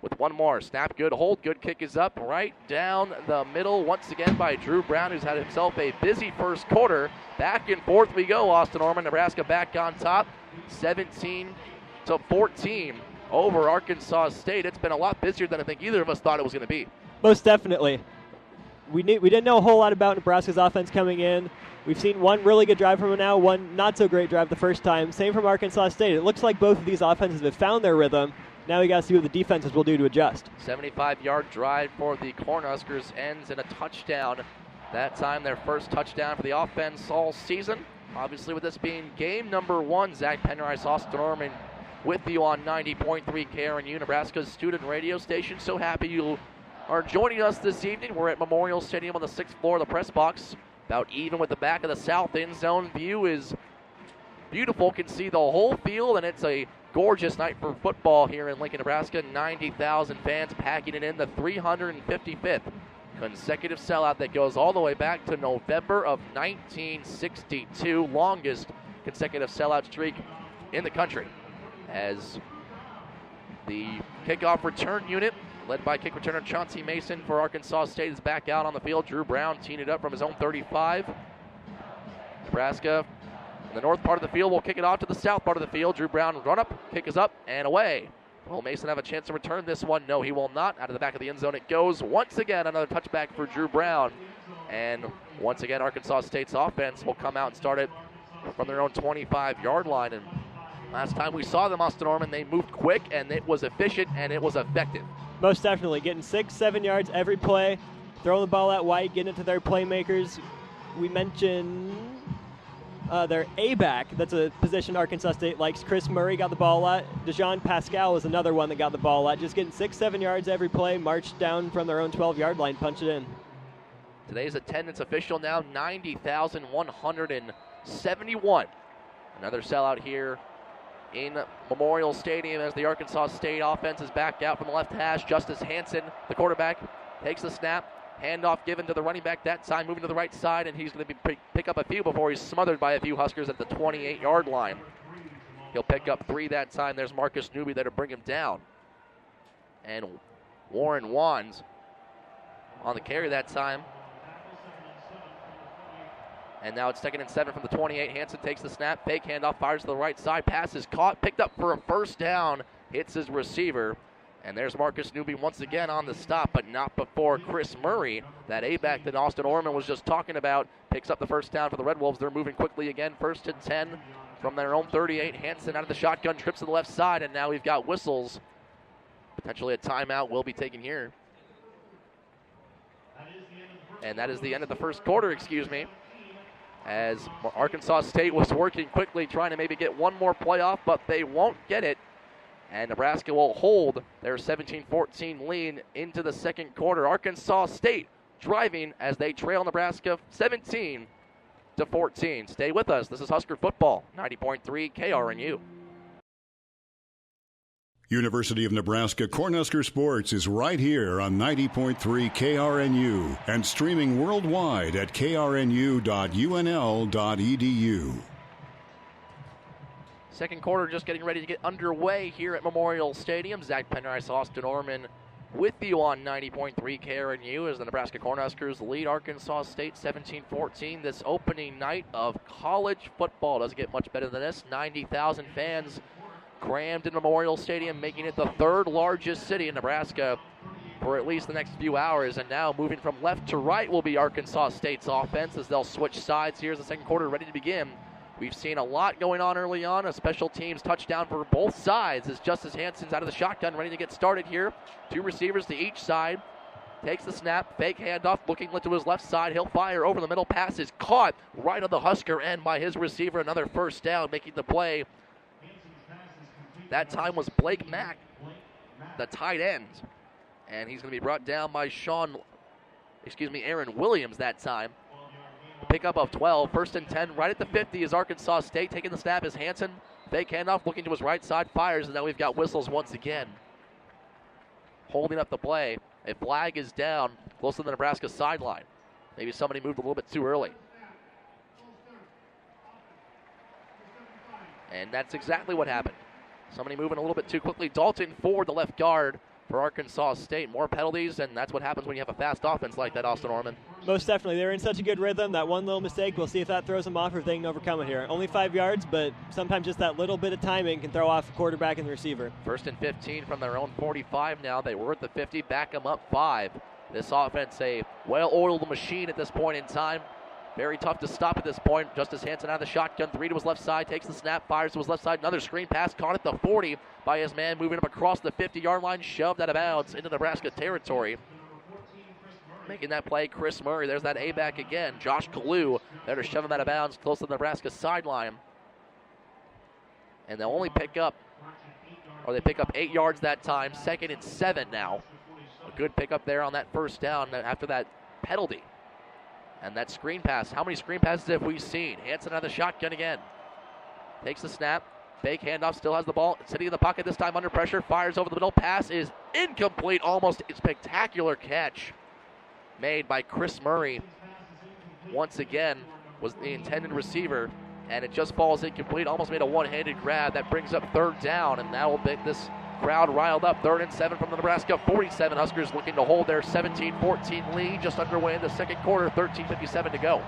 with one more. Snap good, hold good, kick is up right down the middle once again by Drew Brown, who's had himself a busy first quarter. Back and forth we go. Austin Oerman, Nebraska back on top, 17-14 over Arkansas State. It's been a lot busier than I think either of us thought it was going to be. Most definitely. We didn't know a whole lot about Nebraska's offense coming in. We've seen one really good drive from them now, one not so great drive the first time. Same from Arkansas State. It looks like both of these offenses have found their rhythm. Now we got to see what the defenses will do to adjust. 75-yard drive for the Cornhuskers ends in a touchdown That time, their first touchdown for the offense all season. Obviously, with this being game number 1, Zach Penrice, Austin Oerman with you on 90.3 KRNU, Nebraska's student radio station. So happy you are joining us this evening. We're at Memorial Stadium on the 6th floor of the press box. About even with the back of the south end zone. View is beautiful. Can see the whole field, and it's a gorgeous night for football here in Lincoln, Nebraska. 90,000 fans packing it in, the 355th consecutive sellout that goes all the way back to November of 1962, longest consecutive sellout streak in the country. As the kickoff return unit, led by kick returner Chauncey Mason for Arkansas State, is back out on the field. Drew Brown teeing it up from his own 35. Nebraska in the north part of the field will kick it off to the south part of the field. Drew Brown run up, kick is up, and away. Will Mason have a chance to return this one? No, he will not. Out of the back of the end zone it goes. Once again, another touchback for Drew Brown. And once again, Arkansas State's offense will come out and start it from their own 25-yard line. And last time we saw them, Austin Oerman, they moved quick, and it was efficient, and it was effective. Most definitely. Getting 6-7 yards every play, throwing the ball out wide, getting it to their playmakers. We mentioned their A-back. That's a position Arkansas State likes. Chris Murray got the ball a lot. DeJean Pascal was another one that got the ball a lot. Just getting 6-7 yards every play, march down from their own 12-yard line, punch it in. Today's attendance official now 90,171. Another sellout here in Memorial Stadium as the Arkansas State offense is back out from the left hash. Justice Hansen, the quarterback, takes the snap. Handoff given to the running back that time, moving to the right side, and he's going to pick up a few before he's smothered by a few Huskers at the 28-yard line. He'll pick up 3 that time. There's Marcus Newby there to bring him down. And Warren Wands on the carry that time. And now it's 2nd and 7 from the 28. Hansen takes the snap, fake handoff, fires to the right side. Pass is caught, picked up for a first down, hits his receiver. And there's Marcus Newby once again on the stop, but not before Chris Murray, that A-back that Austin Oerman was just talking about, picks up the first down for the Red Wolves. They're moving quickly again, 1st and 10 from their own 38. Hansen out of the shotgun, trips to the left side, and now we've got whistles. Potentially a timeout will be taken here. And that is the end of the first quarter, as Arkansas State was working quickly, trying to maybe get one more play off, but they won't get it. And Nebraska will hold their 17-14 lead into the second quarter. Arkansas State driving as they trail Nebraska 17-14. Stay with us. This is Husker Football, 90.3 KRNU. University of Nebraska Cornhusker Sports is right here on 90.3 KRNU and streaming worldwide at krnu.unl.edu. Second quarter just getting ready to get underway here at Memorial Stadium. Zach Penrice, Austin Oerman with you on 90.3 KRNU as the Nebraska Cornhuskers lead Arkansas State 17-14. This opening night of college football doesn't get much better than this. 90,000 fans crammed in Memorial Stadium, making it the 3rd largest city in Nebraska for at least the next few hours. And now moving from left to right will be Arkansas State's offense as they'll switch sides here as the second quarter ready to begin. We've seen a lot going on early on. A special teams touchdown for both sides as Justice Hansen's out of the shotgun, ready to get started here. 2 receivers to each side. Takes the snap, fake handoff, looking to his left side. He'll fire over the middle. Pass is caught right on the Husker end by his receiver. Another first down, making the play. That time was Blake Mack, the tight end. And he's going to be brought down by Aaron Williams that time. Pickup of 12, 1st and 10, right at the 50 is Arkansas State. Taking the snap is Hansen. Fake handoff, looking to his right side, fires, and now we've got whistles once again. Holding up the play. A flag is down close to the Nebraska sideline. Maybe somebody moved a little bit too early. And that's exactly what happened. Somebody moving a little bit too quickly. Dalton Ford, the left guard for Arkansas State. More penalties, and that's what happens when you have a fast offense like that, Austin Oerman. Most definitely. They're in such a good rhythm. That one little mistake, we'll see if that throws them off or if they can overcome it here. Only 5 yards, but sometimes just that little bit of timing can throw off the quarterback and the receiver. 1st and 15 from their own 45 now. They were at the 50, back them up 5. This offense, a well-oiled machine at this point in time. Very tough to stop at this point. Justice Hansen out of the shotgun, 3 to his left side, takes the snap, fires to his left side. Another screen pass caught at the 40 by his man, moving up across the 50-yard line, shoved out of bounds into Nebraska territory. making that play, Chris Murray. There's that A-back again. Josh Kalu there to shove him out of bounds close to the Nebraska sideline. And they'll only pick up 8 yards that time. 2nd and 7 now. A good pickup there on that first down after that penalty. And that screen pass. How many screen passes have we seen? Hanson on the shotgun again. Takes the snap. Fake handoff, still has the ball. Sitting in the pocket this time under pressure. Fires over the middle. Pass is incomplete. Almost a spectacular catch made by Chris Murray. Once again, was the intended receiver. And it just falls incomplete. Almost made a one-handed grab. That brings up 3rd down. And that will make this crowd riled up. 3rd and 7 from the Nebraska 47. Huskers looking to hold their 17-14 lead. Just underway in the second quarter. 13:57 to go.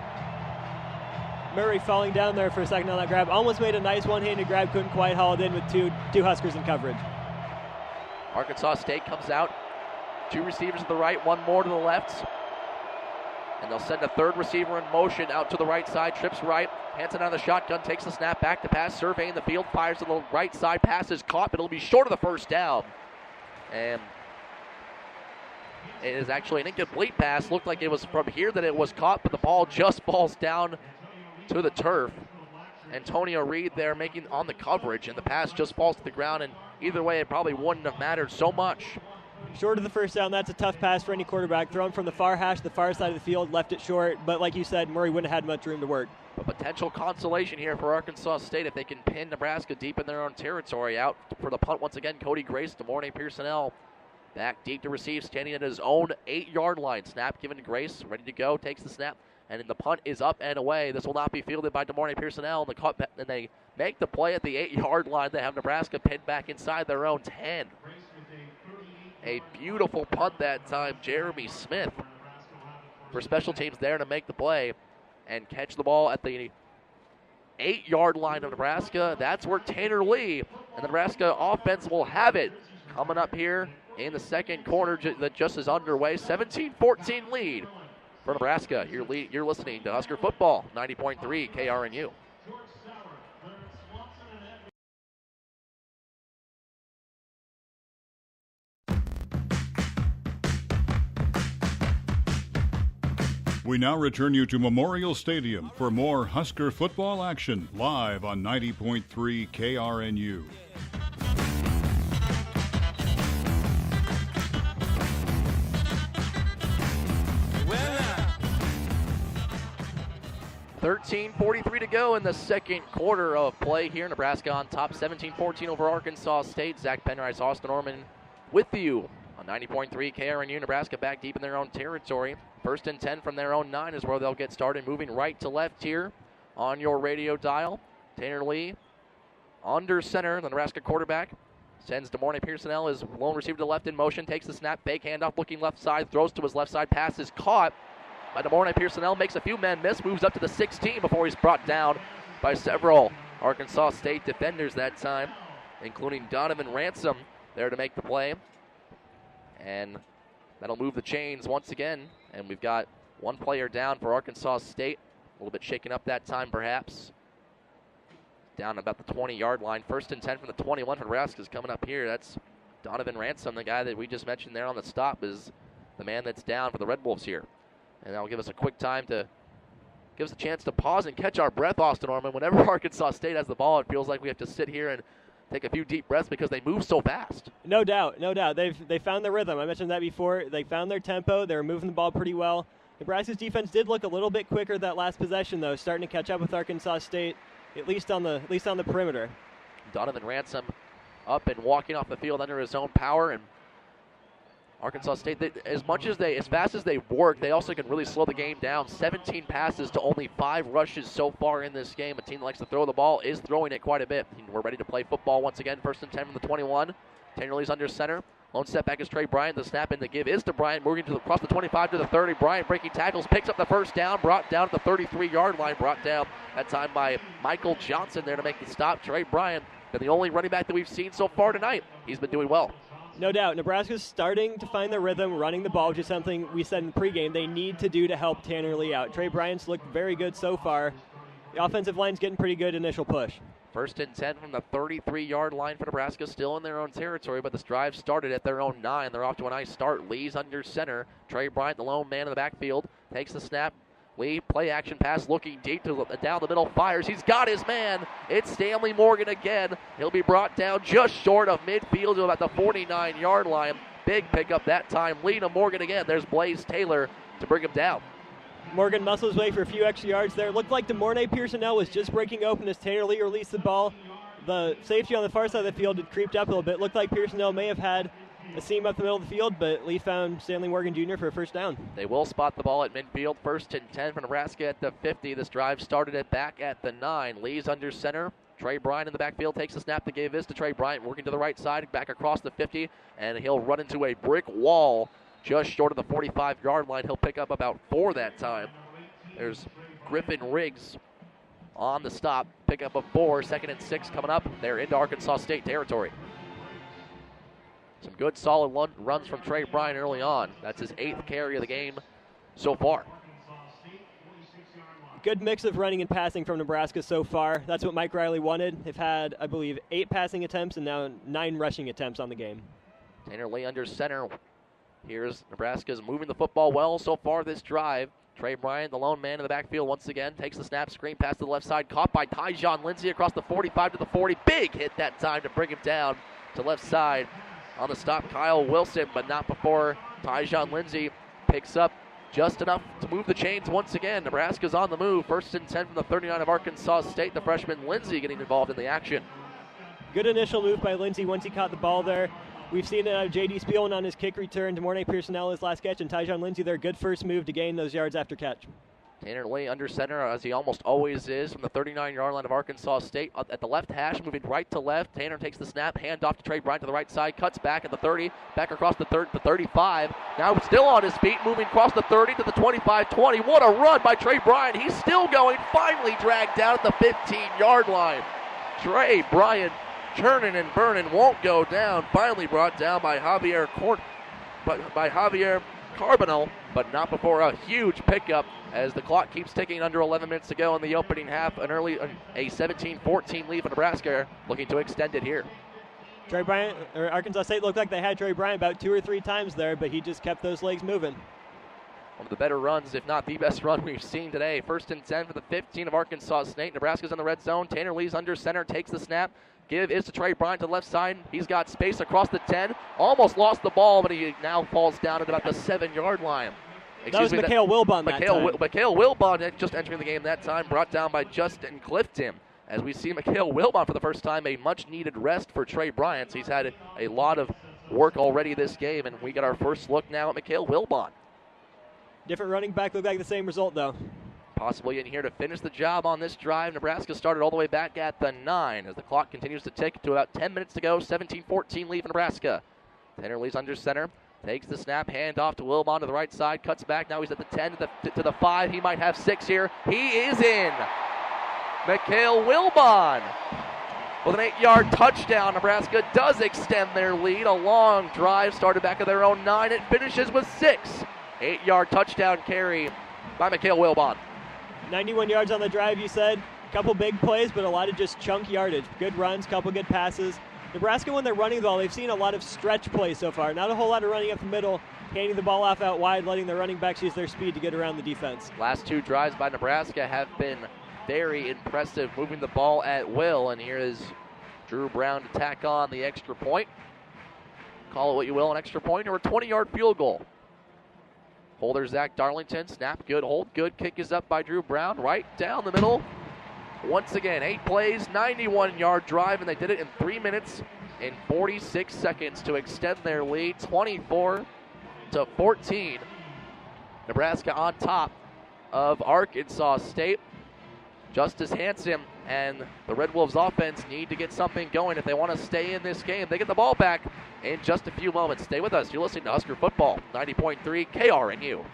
Murray falling down there for a second on that grab. Almost made a nice one-handed grab. Couldn't quite haul it in with two Huskers in coverage. Arkansas State comes out. 2 receivers to the right, 1 more to the left. And they'll send a 3rd receiver in motion out to the right side. Trips right. Hanson out of the shotgun. Takes the snap back to pass. Surveying the field. Fires to the right side. Pass is caught, but it'll be short of the first down. And it is actually an incomplete pass. Looked like it was from here that it was caught, but the ball just falls down to the turf. Antonio Reed there making on the coverage, and the pass just falls to the ground, and either way it probably wouldn't have mattered so much. Short of the first down, that's a tough pass for any quarterback. Thrown from the far hash, the far side of the field, left it short, but like you said, Murray wouldn't have had much room to work. A potential consolation here for Arkansas State if they can pin Nebraska deep in their own territory. Out for the punt once again, Cody Grace. DeMornay Pearsonell back deep to receive, standing at his own 8-yard line. Snap given to Grace, ready to go, takes the snap. And the punt is up and away. This will not be fielded by DeMornay Pearsonell. And they make the play at the 8-yard line. They have Nebraska pinned back inside their own 10. A beautiful punt that time. Jeremy Smith for special teams there to make the play and catch the ball at the 8-yard line of Nebraska. That's where Tanner Lee and the Nebraska offense will have it. Coming up here in the second quarter that just is underway. 17-14 lead for Nebraska. You're listening to Husker Football, 90.3 KRNU. We now return you to Memorial Stadium for more Husker football action live on 90.3 KRNU. .43 to go in the second quarter of play here. Nebraska on top, 17-14 over Arkansas State. Zach Penrice, Austin Oerman with you on 90.3 KRNU. Nebraska back deep in their own territory. 1st and 10 from their own 9 is where they'll get started. Moving right to left here on your radio dial. Tanner Lee under center, the Nebraska quarterback. Sends DeMornay Pearsonell, his lone receiver to the left in motion. Takes the snap, fake handoff, looking left side. Throws to his left side. Pass is caught by DeMornay Pearsonell. Makes a few men miss. Moves up to the 16 before he's brought down by several Arkansas State defenders that time, including Donovan Ransom there to make the play. And that'll move the chains once again. And we've got one player down for Arkansas State. A little bit shaken up that time, perhaps. Down about the 20-yard line. 1st and 10 from the 21 for Nebraska's coming up here. That's Donovan Ransom, the guy that we just mentioned there on the stop, is the man that's down for the Red Wolves here. And that'll give us a quick time to give us a chance to pause and catch our breath, Austin Oerman. Whenever Arkansas State has the ball, it feels like we have to sit here and take a few deep breaths because they move so fast. No doubt, no doubt. They found their rhythm. I mentioned that before. They found their tempo. They were moving the ball pretty well. Nebraska's defense did look a little bit quicker that last possession, though, starting to catch up with Arkansas State, at least on the perimeter. Donovan Ransom up and walking off the field under his own power, and Arkansas State, as fast as they work, they also can really slow the game down. 17 passes to only 5 rushes so far in this game. A team that likes to throw the ball is throwing it quite a bit. We're ready to play football once again. 1st and 10 from the 21. Tanner Lee's under center. Lone step back is Trey Bryant. The snap and the give is to Bryant, moving across the 25 to the 30. Bryant breaking tackles, picks up the first down, brought down at the 33-yard line. Brought down that time by Michael Johnson there to make the stop. Trey Bryant, been the only running back that we've seen so far tonight. He's been doing well. No doubt. Nebraska's starting to find their rhythm, running the ball, which is something we said in pregame they need to do to help Tanner Lee out. Trey Bryant's looked very good so far. The offensive line's getting pretty good initial push. First and 10 from the 33-yard line for Nebraska, still in their own territory, but this drive started at their own 9. They're off to a nice start. Lee's under center. Trey Bryant, the lone man in the backfield, takes the snap. Lee, play action pass, looking deep to down the middle, fires. He's got his man. It's Stanley Morgan again. He'll be brought down just short of midfield to about the 49-yard line. Big pickup that time. Lee to Morgan again. There's Blaze Taylor to bring him down. Morgan muscles way for a few extra yards there. Looked like DeMornay Pearsonell was just breaking open as Taylor Lee released the ball. The safety on the far side of the field had creeped up a little bit. Looked like Pearsonell may have had a seam up the middle of the field, but Lee found Stanley Morgan Jr. for a first down. They will spot the ball at midfield. First and 10 for Nebraska at the 50. This drive started it back at the 9. Lee's under center. Trey Bryant in the backfield takes the snap to give this to Trey Bryant, working to the right side, back across the 50, and he'll run into a brick wall just short of the 45-yard line. He'll pick up about 4 that time. There's Griffin Riggs on the stop, pick up a 4, 2nd and 6 coming up. They're into Arkansas State territory. Some good solid runs from Trey Bryant early on. That's his 8th carry of the game so far. Good mix of running and passing from Nebraska so far. That's what Mike Riley wanted. They've had, I believe, 8 passing attempts and now 9 rushing attempts on the game. Tanner Lee under center. Here's Nebraska's moving the football well so far this drive. Trey Bryant, the lone man in the backfield once again, takes the snap, screen pass to the left side, caught by Tyjon Lindsey across the 45 to the 40. Big hit that time to bring him down to left side. On the stop, Kyle Wilson, but not before Tyjon Lindsey picks up just enough to move the chains once again. Nebraska's on the move. First and 10 from the 39 of Arkansas State. The freshman Lindsey getting involved in the action. Good initial move by Lindsey once he caught the ball there. We've seen it out of J.D. Spielman on his kick return. DeMornay Pearsonell his last catch, and Tyjon Lindsey there. Good first move to gain those yards after catch. Tanner Lee under center, as he almost always is, from the 39-yard line of Arkansas State. At the left hash, moving right to left. Tanner takes the snap, hand off to Trey Bryant to the right side, cuts back at the 30, back across the 35. Now still on his feet, moving across the 30 to the 25-20. What a run by Trey Bryant. He's still going, finally dragged down at the 15-yard line. Trey Bryant churning and burning, won't go down. Finally brought down by Javier Carbonell, but not before a huge pickup as the clock keeps ticking. Under 11 minutes to go in the opening half. A 17-14 lead for Nebraska, looking to extend it here. Trey Bryant, or Arkansas State looked like they had Trey Bryant about 2 or 3 times there, but he just kept those legs moving. One of the better runs, if not the best run we've seen today. First and 10 for the 15 of Arkansas State. Nebraska's in the red zone. Tanner Lee's under center, takes the snap. Give is to Trey Bryant to the left side. He's got space across the 10. Almost lost the ball, but he now falls down at about the 7-yard line. That was Mikhail Wilbon that time. Mikhail Wilbon just entering the game that time, brought down by Justin Clifton. As we see Mikhail Wilbon for the first time, a much-needed rest for Trey Bryant. He's had a lot of work already this game, and we get our first look now at Mikhail Wilbon. Different running back, look like the same result, though. Possibly in here to finish the job on this drive. Nebraska started all the way back at the 9 as the clock continues to tick to about 10 minutes to go. 17-14 lead for Nebraska. Tanner Lee's under center. Takes the snap, hand off to Wilbon to the right side, cuts back. Now he's at the 10 to the 5. He might have 6 here. He is in. Mikhail Wilbon with an 8-yard touchdown. Nebraska does extend their lead. A long drive started back at their own 9. It finishes with 6. 8-yard touchdown carry by Mikhail Wilbon. 91 yards on the drive, you said. A couple big plays, but a lot of just chunk yardage. Good runs, couple good passes. Nebraska, when they're running the ball, they've seen a lot of stretch plays so far. Not a whole lot of running up the middle, handing the ball off out wide, letting their running backs use their speed to get around the defense. Last 2 drives by Nebraska have been very impressive, moving the ball at will. And here is Drew Brown to tack on the extra point. Call it what you will, an extra point or a 20-yard field goal. Holder Zach Darlington, snap, good, hold, good. Kick is up by Drew Brown, right down the middle. Once again, 8 plays, 91-yard drive, and they did it in 3 minutes and 46 seconds to extend their lead, 24-14. Nebraska on top of Arkansas State. Justice Hansen and the Red Wolves offense need to get something going if they want to stay in this game. They get the ball back in just a few moments. Stay with us. You're listening to Husker Football, 90.3 KRNU.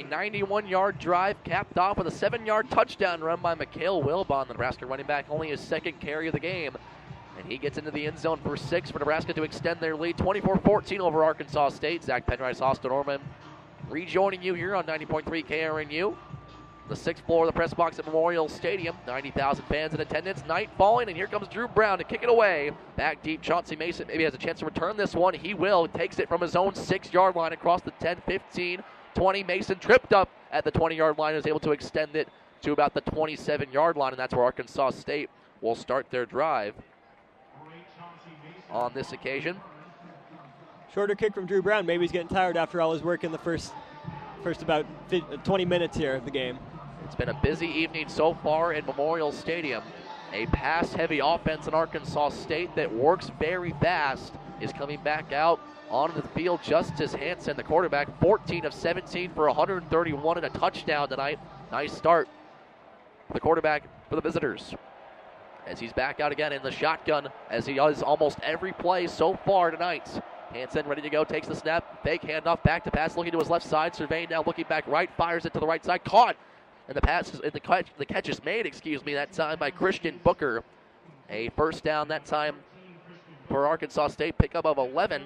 91-yard drive capped off with a 7-yard touchdown run by Mikhail Wilbon, the Nebraska running back, only his second carry of the game. And he gets into the end zone for 6 for Nebraska to extend their lead, 24-14 over Arkansas State. Zach Penrice, Austin Oerman rejoining you here on 90.3 KRNU. The 6th floor of the press box at Memorial Stadium. 90,000 fans in attendance. Night falling, and here comes Drew Brown to kick it away. Back deep, Chauncey Mason maybe has a chance to return this one. He will. Takes it from his own 6-yard line across the 10, 15, 20. Mason tripped up at the 20-yard line and is able to extend it to about the 27-yard line, and that's where Arkansas State will start their drive on this occasion. Shorter kick from Drew Brown. Maybe he's getting tired after all his work in the first about 20 minutes here of the game. It's been a busy evening so far in Memorial Stadium. A pass-heavy offense in Arkansas State that works very fast is coming back out onto the field. Justice Hansen, the quarterback, 14 of 17 for 131 and a touchdown tonight. Nice start for the quarterback for the visitors, as he's back out again in the shotgun, as he does almost every play so far tonight. Hansen ready to go, takes the snap, fake handoff, back to pass, looking to his left side, surveying now, looking back right, fires it to the right side, caught, and the catch is made, that time by Christian Booker. A first down that time for Arkansas State, pickup of 11.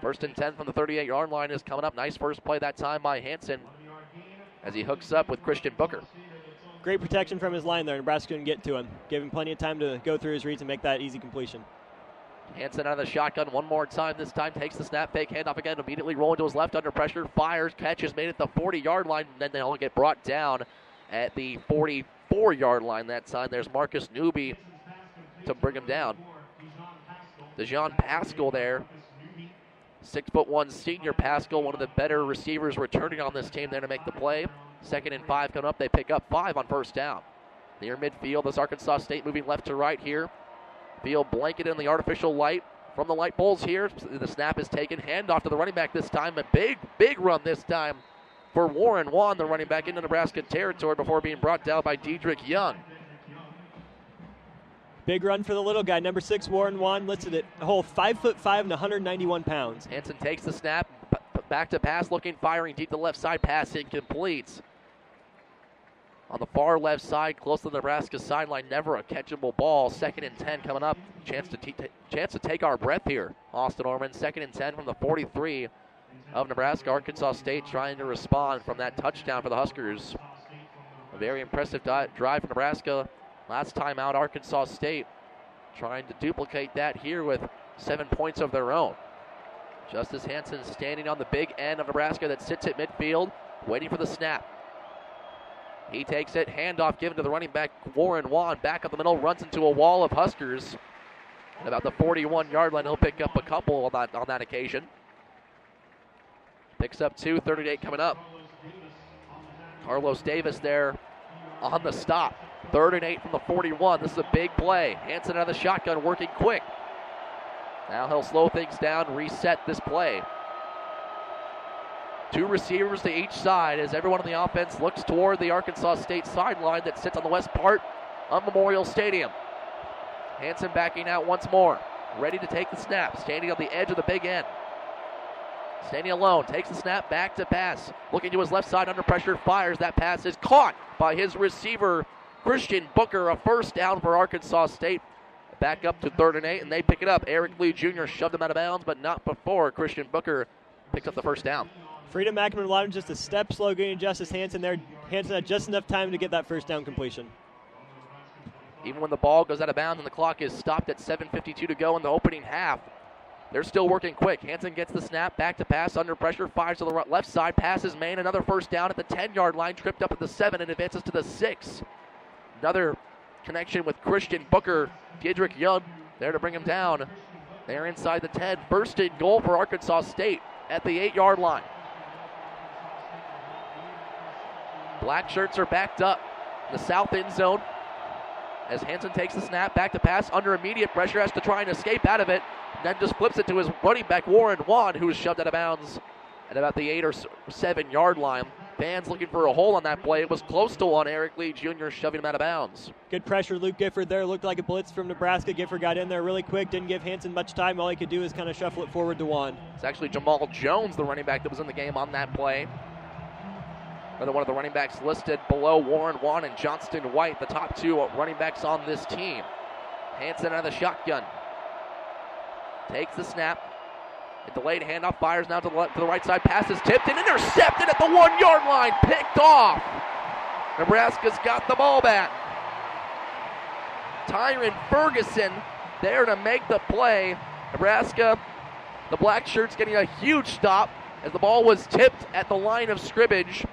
1st and 10 from the 38-yard line is coming up. Nice first play that time by Hansen as he hooks up with Christian Booker. Great protection from his line there. Nebraska couldn't get to him. Gave him plenty of time to go through his reads and make that easy completion. Hansen out of the shotgun one more time. This time takes the snap, fake handoff again, immediately rolling to his left under pressure, fires, catches, made it the 40-yard line, and then they'll get brought down at the 44-yard line that time. There's Marcus Newby to bring him down. DeJon Pascal there. 6'1" senior Pascal, one of the better receivers returning on this team there to make the play. 2nd and 5 coming up. They pick up 5 on first down. Near midfield, this Arkansas State moving left to right here. Field blanketed in the artificial light from the light poles here. The snap is taken. Handoff to the running back this time. A big run this time for Warren Wan, the running back into Nebraska territory before being brought down by Dedrick Young. Big run for the little guy. Number 6, Warren Wan, listed at a whole 5'5" and 191 pounds. Hansen takes the snap. Back to pass, looking, firing deep to the left side. Pass incomplete. On the far left side, close to the Nebraska sideline, never a catchable ball. 2nd and 10 coming up. Chance to take our breath here. Austin Oerman, 2nd and 10 from the 43 of Nebraska. Arkansas State trying to respond from that touchdown for the Huskers. A very impressive drive for Nebraska. Last time out, Arkansas State trying to duplicate that here with 7 points of their own. Justice Hansen standing on the big end of Nebraska that sits at midfield, waiting for the snap. He takes it, handoff given to the running back, Warren Wan, back up the middle, runs into a wall of Huskers. At about the 41-yard line, he'll pick up a couple on that occasion. Picks up 2, 38 coming up. Carlos Davis there on the stop. 3rd and 8 from the 41. This is a big play. Hansen out of the shotgun, working quick. Now he'll slow things down, reset this play. 2 receivers to each side as everyone on the offense looks toward the Arkansas State sideline that sits on the west part of Memorial Stadium. Hansen backing out once more, ready to take the snap, standing on the edge of the big end. Standing alone, takes the snap, back to pass. Looking to his left side, under pressure, fires. That pass is caught by his receiver, Christian Booker. A first down for Arkansas State. Back up to 3rd and 8, and they pick it up. Eric Lee Jr. shoved him out of bounds, but not before Christian Booker picks up the first down. Freedom Ackerman allowed him just a step slow getting Justice Hansen there. Hansen had just enough time to get that first down completion. Even when the ball goes out of bounds and the clock is stopped at 7:52 to go in the opening half, they're still working quick. Hansen gets the snap, back to pass, under pressure, fires to the left side, passes main, another first down at the 10-yard line, tripped up at the 7 and advances to the 6. Another connection with Christian Booker. Dedrick Young there to bring him down. They're inside the 10. 1st and goal for Arkansas State at the 8-yard line. Black shirts are backed up in the south end zone as Hansen takes the snap, back to pass, under immediate pressure, has to try and escape out of it, then just flips it to his running back, Warren Wan, who is shoved out of bounds at about the 8 or 7-yard line. Fans looking for a hole on that play. It was close to one. Eric Lee Jr. shoving him out of bounds. Good pressure, Luke Gifford there. Looked like a blitz from Nebraska. Gifford got in there really quick, didn't give Hansen much time. All he could do is kind of shuffle it forward to Wan. It's actually Jamal Jones, the running back that was in the game on that play. Another one of the running backs listed below Warren Wan and Johnston White, the top two running backs on this team. Hanson out of the shotgun. Takes the snap. A delayed handoff, fires now to the right side. Pass is tipped and intercepted at the 1 yard line. Picked off. Nebraska's got the ball back. Tyron Ferguson there to make the play. Nebraska, the black shirts getting a huge stop as the ball was tipped at the line of scrimmage.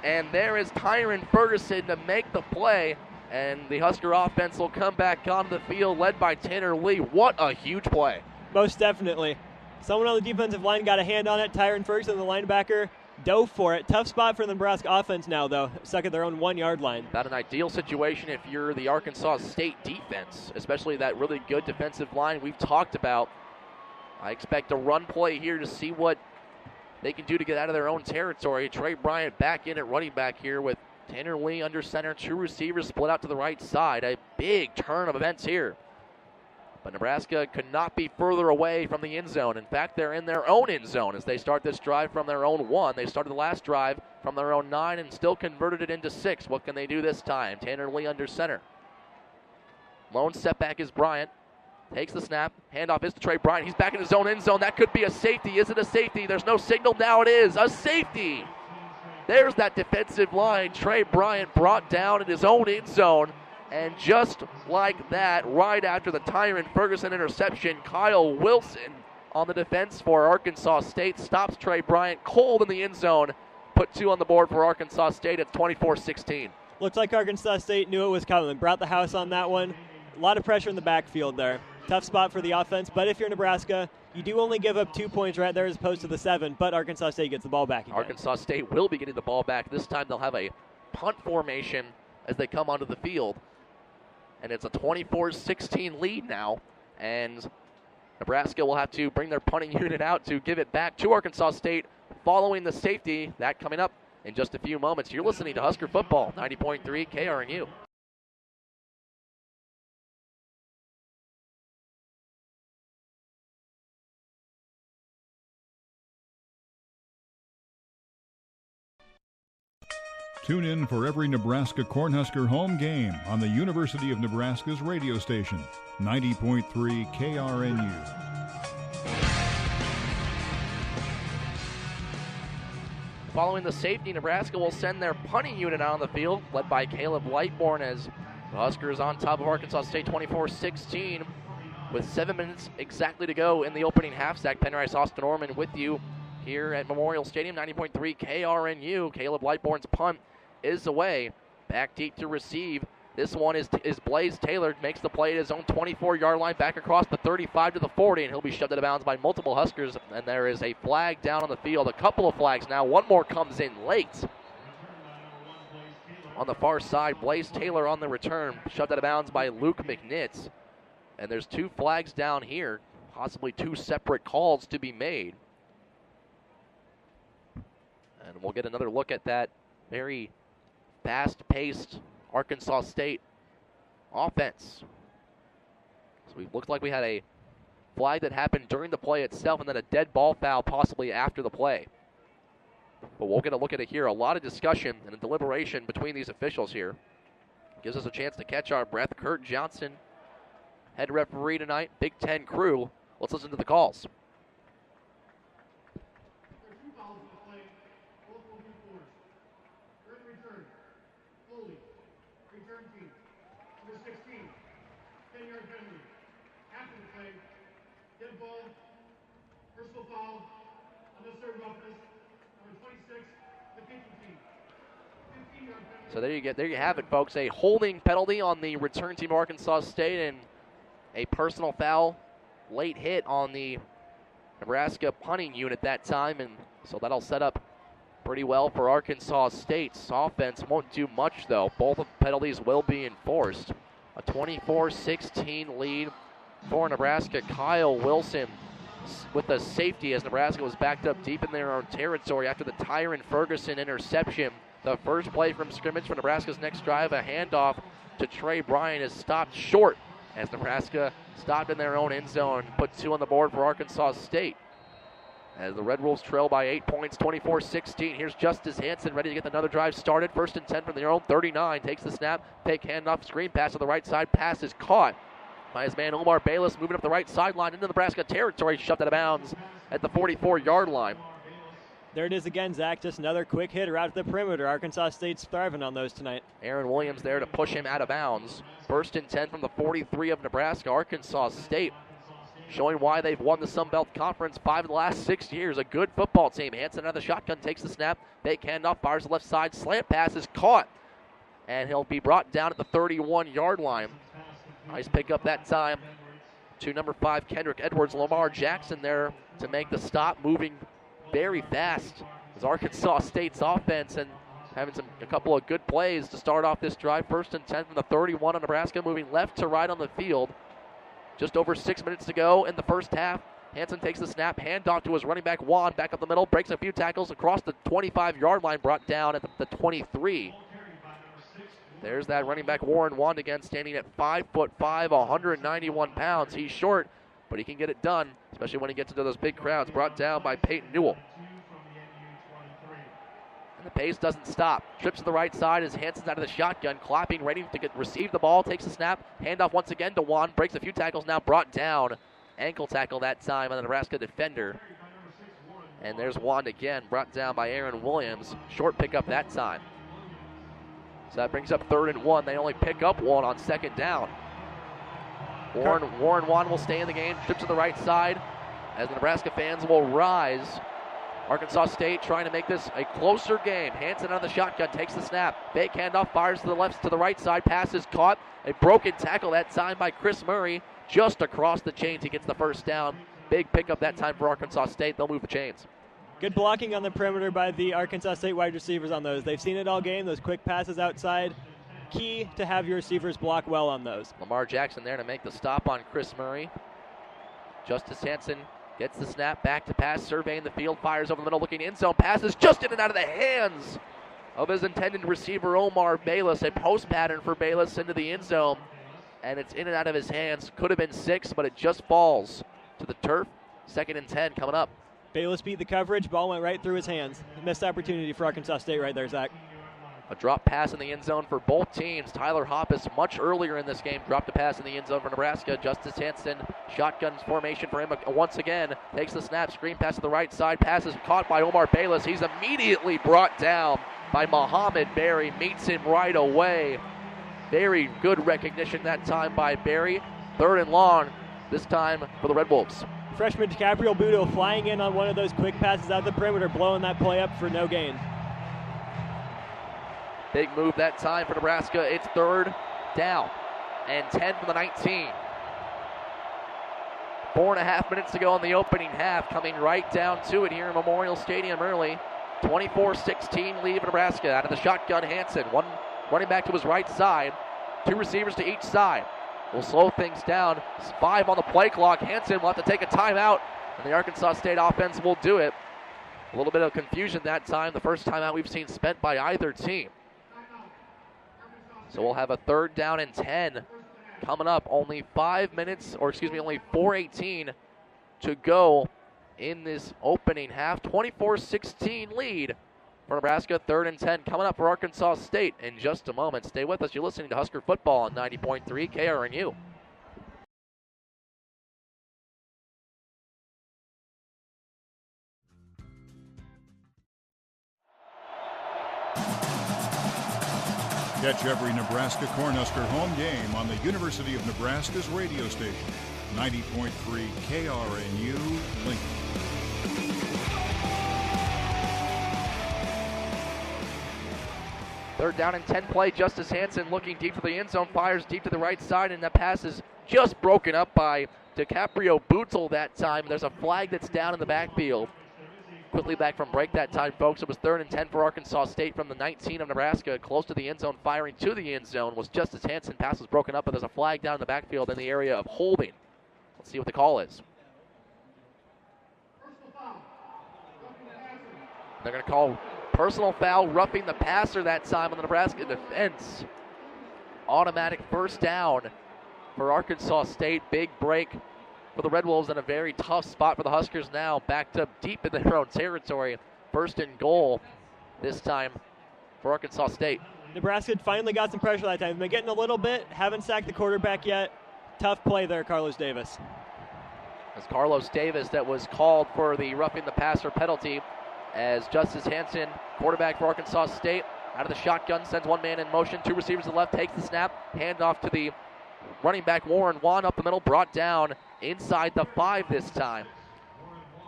And there is Tyron Ferguson to make the play. And the Husker offense will come back onto the field led by Tanner Lee. What a huge play. Most definitely. Someone on the defensive line got a hand on it. Tyron Ferguson, the linebacker, dove for it. Tough spot for the Nebraska offense now, though. Stuck at their own 1 yard line. Not an ideal situation if you're the Arkansas State defense, especially that really good defensive line we've talked about. I expect a run play here to see what they can do to get out of their own territory. Trey Bryant back in at running back here with Tanner Lee under center. Two receivers split out to the right side. A big turn of events here. But Nebraska could not be further away from the end zone. In fact, they're in their own end zone as they start this drive from their own 1. They started the last drive from their own 9 and still converted it into 6. What can they do this time? Tanner Lee under center. Lone setback is Bryant. Takes the snap. Handoff is to Trey Bryant. He's back in his own end zone. That could be a safety. Is it a safety? There's no signal. Now it is. A safety. There's that defensive line. Trey Bryant brought down in his own end zone. And just like that, right after the Tyron Ferguson interception, Kyle Wilson on the defense for Arkansas State stops Trey Bryant cold in the end zone. Put 2 on the board for Arkansas State at 24-16. Looks like Arkansas State knew it was coming. Brought the house on that one. A lot of pressure in the backfield there. Tough spot for the offense, but if you're Nebraska, you do only give up 2 points right there as opposed to the 7, but Arkansas State gets the ball back again. Arkansas State will be getting the ball back. This time they'll have a punt formation as they come onto the field. And it's a 24-16 lead now. And Nebraska will have to bring their punting unit out to give it back to Arkansas State following the safety. That coming up in just a few moments. You're listening to Husker Football, 90.3 KRNU. Tune in for every Nebraska Cornhusker home game on the University of Nebraska's radio station, 90.3 KRNU. Following the safety, Nebraska will send their punting unit out on the field, led by Caleb Lightbourne, as the Huskers on top of Arkansas State 24-16 with 7 minutes exactly to go in the opening half. Zach Penrice, Austin Oerman with you here at Memorial Stadium, 90.3 KRNU. Caleb Lightbourne's punt is away. Back deep to receive. This one is Blaze Taylor. Makes the play at his own 24-yard line, back across the 35 to the 40, and he'll be shoved out of bounds by multiple Huskers. And there is a flag down on the field. A couple of flags now. One more comes in late. On the far side, Blaze Taylor on the return, shoved out of bounds by Luke McNitz. And there's 2 flags down here, possibly 2 separate calls to be made. And we'll get another look at that very fast-paced Arkansas State offense. So it looked like we had a flag that happened during the play itself and then a dead ball foul possibly after the play. But we'll get a look at it here. A lot of discussion and a deliberation between these officials here. Gives us a chance to catch our breath. Kurt Johnson, head referee tonight, Big Ten crew. Let's listen to the calls. So there you have it, folks. A holding penalty on the return team of Arkansas State and a personal foul, late hit on the Nebraska punting unit that time. And so that'll set up pretty well for Arkansas State's offense. Won't do much, though. Both of the penalties will be enforced. A 24-16 lead for Nebraska. Kyle Wilson with the safety as Nebraska was backed up deep in their own territory after the Tyron Ferguson interception. The first play from scrimmage for Nebraska's next drive, a handoff to Trey Bryant, is stopped short as Nebraska stopped in their own end zone, put 2 on the board for Arkansas State. as the Red Wolves trail by 8 points, 24-16. Here's Justice Hansen ready to get another drive started. 1st and 10 from their own 39. Takes the snap, fake handoff, screen pass to the right side. Pass is caught by his man Omar Bayless, moving up the right sideline into Nebraska territory, shoved out of bounds at the 44-yard line. There it is again, Zach. Just another quick hitter out at the perimeter. Arkansas State's thriving on those tonight. Aaron Williams there to push him out of bounds. 1st and 10 from the 43 of Nebraska. Arkansas State showing why they've won the Sun Belt Conference 5 of the last 6 years. A good football team. Hansen out of the shotgun, takes the snap, fake handoff, fires the left side, slant pass is caught, and he'll be brought down at the 31-yard line. Nice pickup that time to number 5, Kendrick Edwards. Lamar Jackson there to make the stop, moving very fast as Arkansas State's offense and having a couple of good plays to start off this drive. 1st and 10 from the 31 of Nebraska, moving left to right on the field. Just over 6 minutes to go in the first half. Hansen takes the snap, handoff to his running back Juan, back up the middle, breaks a few tackles across the 25-yard line, brought down at the 23. There's that running back Warren Wand again, standing at 5'5", 191 pounds. He's short, but he can get it done, especially when he gets into those big crowds. Brought down by Peyton Newell. And the pace doesn't stop. Trips to the right side as Hansen's out of the shotgun, clapping, ready to receive the ball, takes the snap, handoff once again to Juan, breaks a few tackles, now brought down. Ankle tackle that time on the Nebraska defender. And there's Juan again, brought down by Aaron Williams. Short pickup that time. So that brings up 3rd and 1. They only pick up 1 on 2nd down. Warren Juan will stay in the game, trips to the right side as the Nebraska fans will rise. Arkansas State trying to make this a closer game. Hansen out of the shotgun, takes the snap. Fake handoff, fires to the left, to the right side. Pass is caught. A broken tackle that time by Chris Murray. Just across the chains, he gets the 1st down. Big pickup that time for Arkansas State. They'll move the chains. Good blocking on the perimeter by the Arkansas State wide receivers on those. They've seen it all game, those quick passes outside. Key to have your receivers block well on those. Lamar Jackson there to make the stop on Chris Murray. Justice Hansen gets the snap, back to pass, surveying the field, fires over the middle, looking end zone, passes just in and out of the hands of his intended receiver, Omar Bayless. A post pattern for Bayless into the end zone, and it's in and out of his hands. Could have been 6, but it just falls to the turf. 2nd and 10 coming up. Bayless beat the coverage, ball went right through his hands. Missed opportunity for Arkansas State right there, Zach. A drop pass in the end zone for both teams. Tyler Hoppus, much earlier in this game, dropped a pass in the end zone for Nebraska. Justice Hansen, shotgun formation for him once again. Takes the snap, screen pass to the right side. Pass is caught by Omar Bayless. He's immediately brought down by Muhammad Berry. Meets him right away. Very good recognition that time by Berry. 3rd and long, this time for the Red Wolves. Freshman DiCaprio Budo flying in on one of those quick passes out the perimeter, blowing that play up for no gain. Big move that time for Nebraska. It's 3rd down and 10 from the 19. 4.5 minutes to go in the opening half. Coming right down to it here in Memorial Stadium early. 24-16 lead for Nebraska. Out of the shotgun, Hansen. One running back to his right side. 2 receivers to each side. Will slow things down. 5 on the play clock. Hansen will have to take a timeout, and the Arkansas State offense will do it. A little bit of confusion that time. The first timeout we've seen spent by either team. So we'll have a 3rd down and 10 coming up. Only 4:18 to go in this opening half. 24-16 lead for Nebraska. 3rd and 10 coming up for Arkansas State in just a moment. Stay with us. You're listening to Husker Football on 90.3 KRNU. Catch every Nebraska Cornhusker home game on the University of Nebraska's radio station, 90.3 KRNU Lincoln. Third down and 10 play. Justice Hansen looking deep to the end zone, fires deep to the right side, and that pass is just broken up by DiCaprio Bootle that time. There's a flag that's down in the backfield. Quickly back from break that time, folks. It was 3rd and 10 for Arkansas State from the 19 of Nebraska. Close to the end zone, firing to the end zone was Justice Hansen. Pass was broken up, but there's a flag down in the backfield in the area of holding. Let's see what the call is. They're going to call personal foul, roughing the passer that time on the Nebraska defense. Automatic 1st down for Arkansas State. Big break for the Red Wolves and a very tough spot for the Huskers now, backed up deep in their own territory. First and goal this time for Arkansas State. Nebraska finally got some pressure that time. They've been getting a little bit, haven't sacked the quarterback yet. Tough play there, Carlos Davis. As Carlos Davis that was called for the roughing the passer penalty, as Justice Hansen, quarterback for Arkansas State, out of the shotgun, sends one man in motion, two receivers to the left, takes the snap, hand off to the running back Warren Wan up the middle, brought down inside the 5 this time.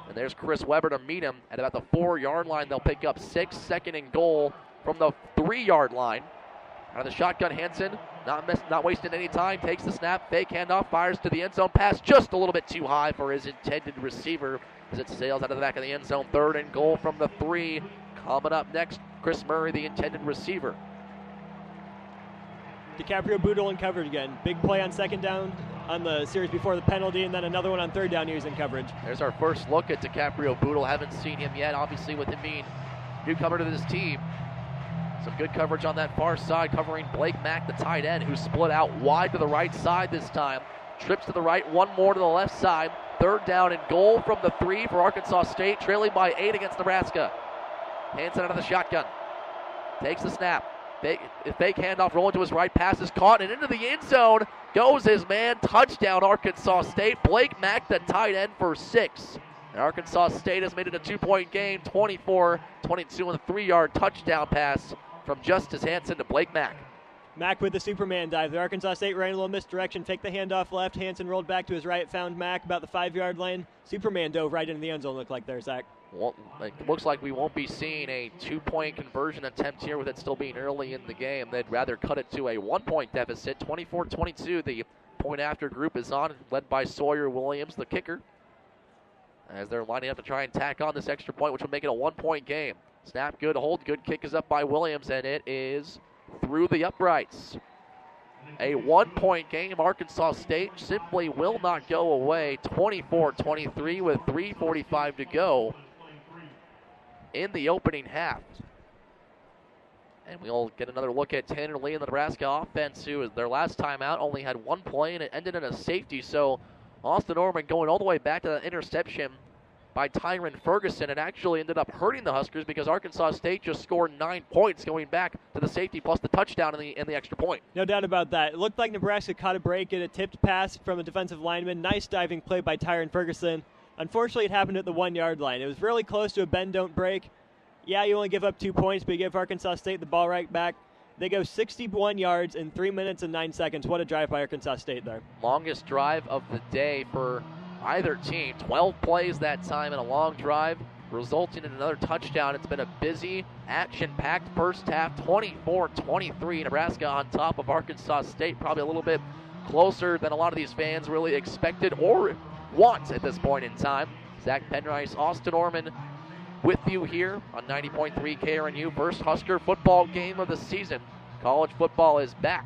And there's Chris Weber to meet him at about the 4-yard line. They'll pick up 6, second and goal from the 3-yard line. Out of the shotgun, Hansen, not wasting any time, takes the snap, fake handoff, fires to the end zone, pass just a little bit too high for his intended receiver as it sails out of the back of the end zone. 3rd and goal from the 3. Coming up next, Chris Murray, the intended receiver. DiCaprio Boodle in coverage again. Big play on 2nd down on the series before the penalty, and then another one on 3rd down. He was in coverage. There's our first look at DiCaprio Boodle. Haven't seen him yet, obviously, with him being newcomer to this team. Some good coverage on that far side, covering Blake Mack, the tight end, who split out wide to the right side this time. Trips to the right, one more to the left side. 3rd down and goal from the 3 for Arkansas State, trailing by 8 against Nebraska. Hansen out of the shotgun. Takes the snap. Fake handoff, rolling to his right, pass is caught, and into the end zone goes his man. Touchdown, Arkansas State. Blake Mack, the tight end, for 6. And Arkansas State has made it a 2-point game, 24-22 on the 3-yard touchdown pass from Justice Hansen to Blake Mack. Mack with the Superman dive. The Arkansas State ran a little misdirection, faked the handoff left. Hansen rolled back to his right, found Mack about the 5-yard line. Superman dove right into the end zone, looked like there, Zach. Well, it looks like we won't be seeing a 2-point conversion attempt here with it still being early in the game. They'd rather cut it to a 1-point deficit. 24-22, the point after group is on, led by Sawyer Williams, the kicker, as they're lining up to try and tack on this extra point, which will make it a 1-point game. Snap good, hold good, kick is up by Williams, and it is through the uprights. A 1-point game. Arkansas State simply will not go away. 24-23 with 3:45 to go in the opening half. And we'll get another look at Tanner Lee and the Nebraska offense, who, their last time out, only had 1 play, and it ended in a safety. So Austin Oerman going all the way back to that interception by Tyron Ferguson. It actually ended up hurting the Huskers because Arkansas State just scored 9 points going back to the safety plus the touchdown in the extra point. No doubt about that. It looked like Nebraska caught a break at a tipped pass from a defensive lineman. Nice diving play by Tyron Ferguson. Unfortunately, it happened at the 1-yard line. It was really close to a bend, don't break. Yeah, you only give up 2 points, but you give Arkansas State the ball right back. They go 61 yards in 3 minutes and 9 seconds. What a drive by Arkansas State there. Longest drive of the day for either team. 12 plays that time in a long drive, resulting in another touchdown. It's been a busy, action-packed first half. 24-23, Nebraska on top of Arkansas State. Probably a little bit closer than a lot of these fans really expected or want at this point in time. Zach Penrice, Austin Oerman with you here on 90.3 KRNU. First Husker football game of the season. College football is back,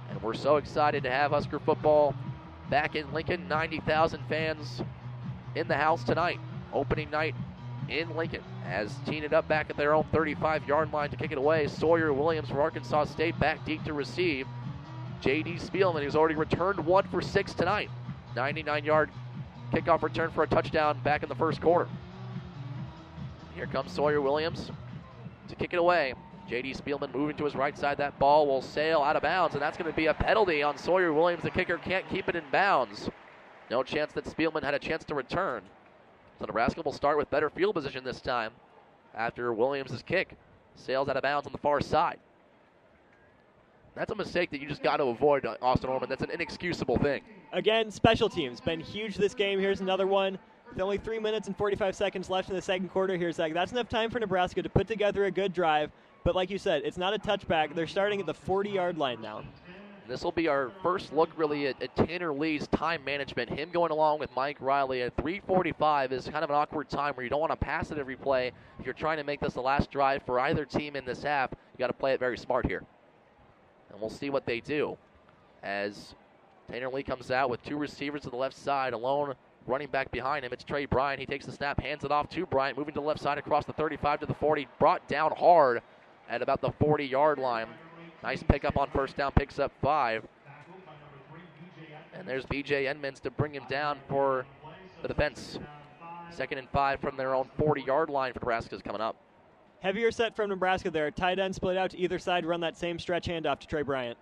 and we're so excited to have Husker football back in Lincoln. 90,000 fans in the house tonight. Opening night in Lincoln, as teeing it up back at their own 35-yard line to kick it away. Sawyer Williams for Arkansas State back deep to receive. J.D. Spielman, who's already returned 1 for 6 tonight. 99-yard kickoff return for a touchdown back in the first quarter. Here comes Sawyer Williams to kick it away. J.D. Spielman moving to his right side. That ball will sail out of bounds, and that's going to be a penalty on Sawyer Williams. The kicker can't keep it in bounds. No chance that Spielman had a chance to return. So Nebraska will start with better field position this time after Williams' kick sails out of bounds on the far side. That's a mistake that you just got to avoid, Austin Oerman. That's an inexcusable thing. Again, special teams been huge this game. Here's another one. With only 3 minutes and 45 seconds left in the second quarter here, Zach. That's enough time for Nebraska to put together a good drive. But like you said, it's not a touchback. They're starting at the 40-yard line now. This will be our first look really at Tanner Lee's time management. Him going along with Mike Riley at 3:45 is kind of an awkward time where you don't want to pass it every play. If you're trying to make this the last drive for either team in this half, you got to play it very smart here. And we'll see what they do as Tanner Lee comes out with 2 receivers to the left side, alone running back behind him. It's Trey Bryant. He takes the snap, hands it off to Bryant, moving to the left side across the 35 to the 40, brought down hard at about the 40-yard line. Nice pickup on first down, picks up 5. And there's B.J. Edmonds to bring him down for the defense. 2nd and 5 from their own 40-yard line for Nebraska's coming up. Heavier set from Nebraska there. Tight end split out to either side, run that same stretch handoff to Trey Bryant.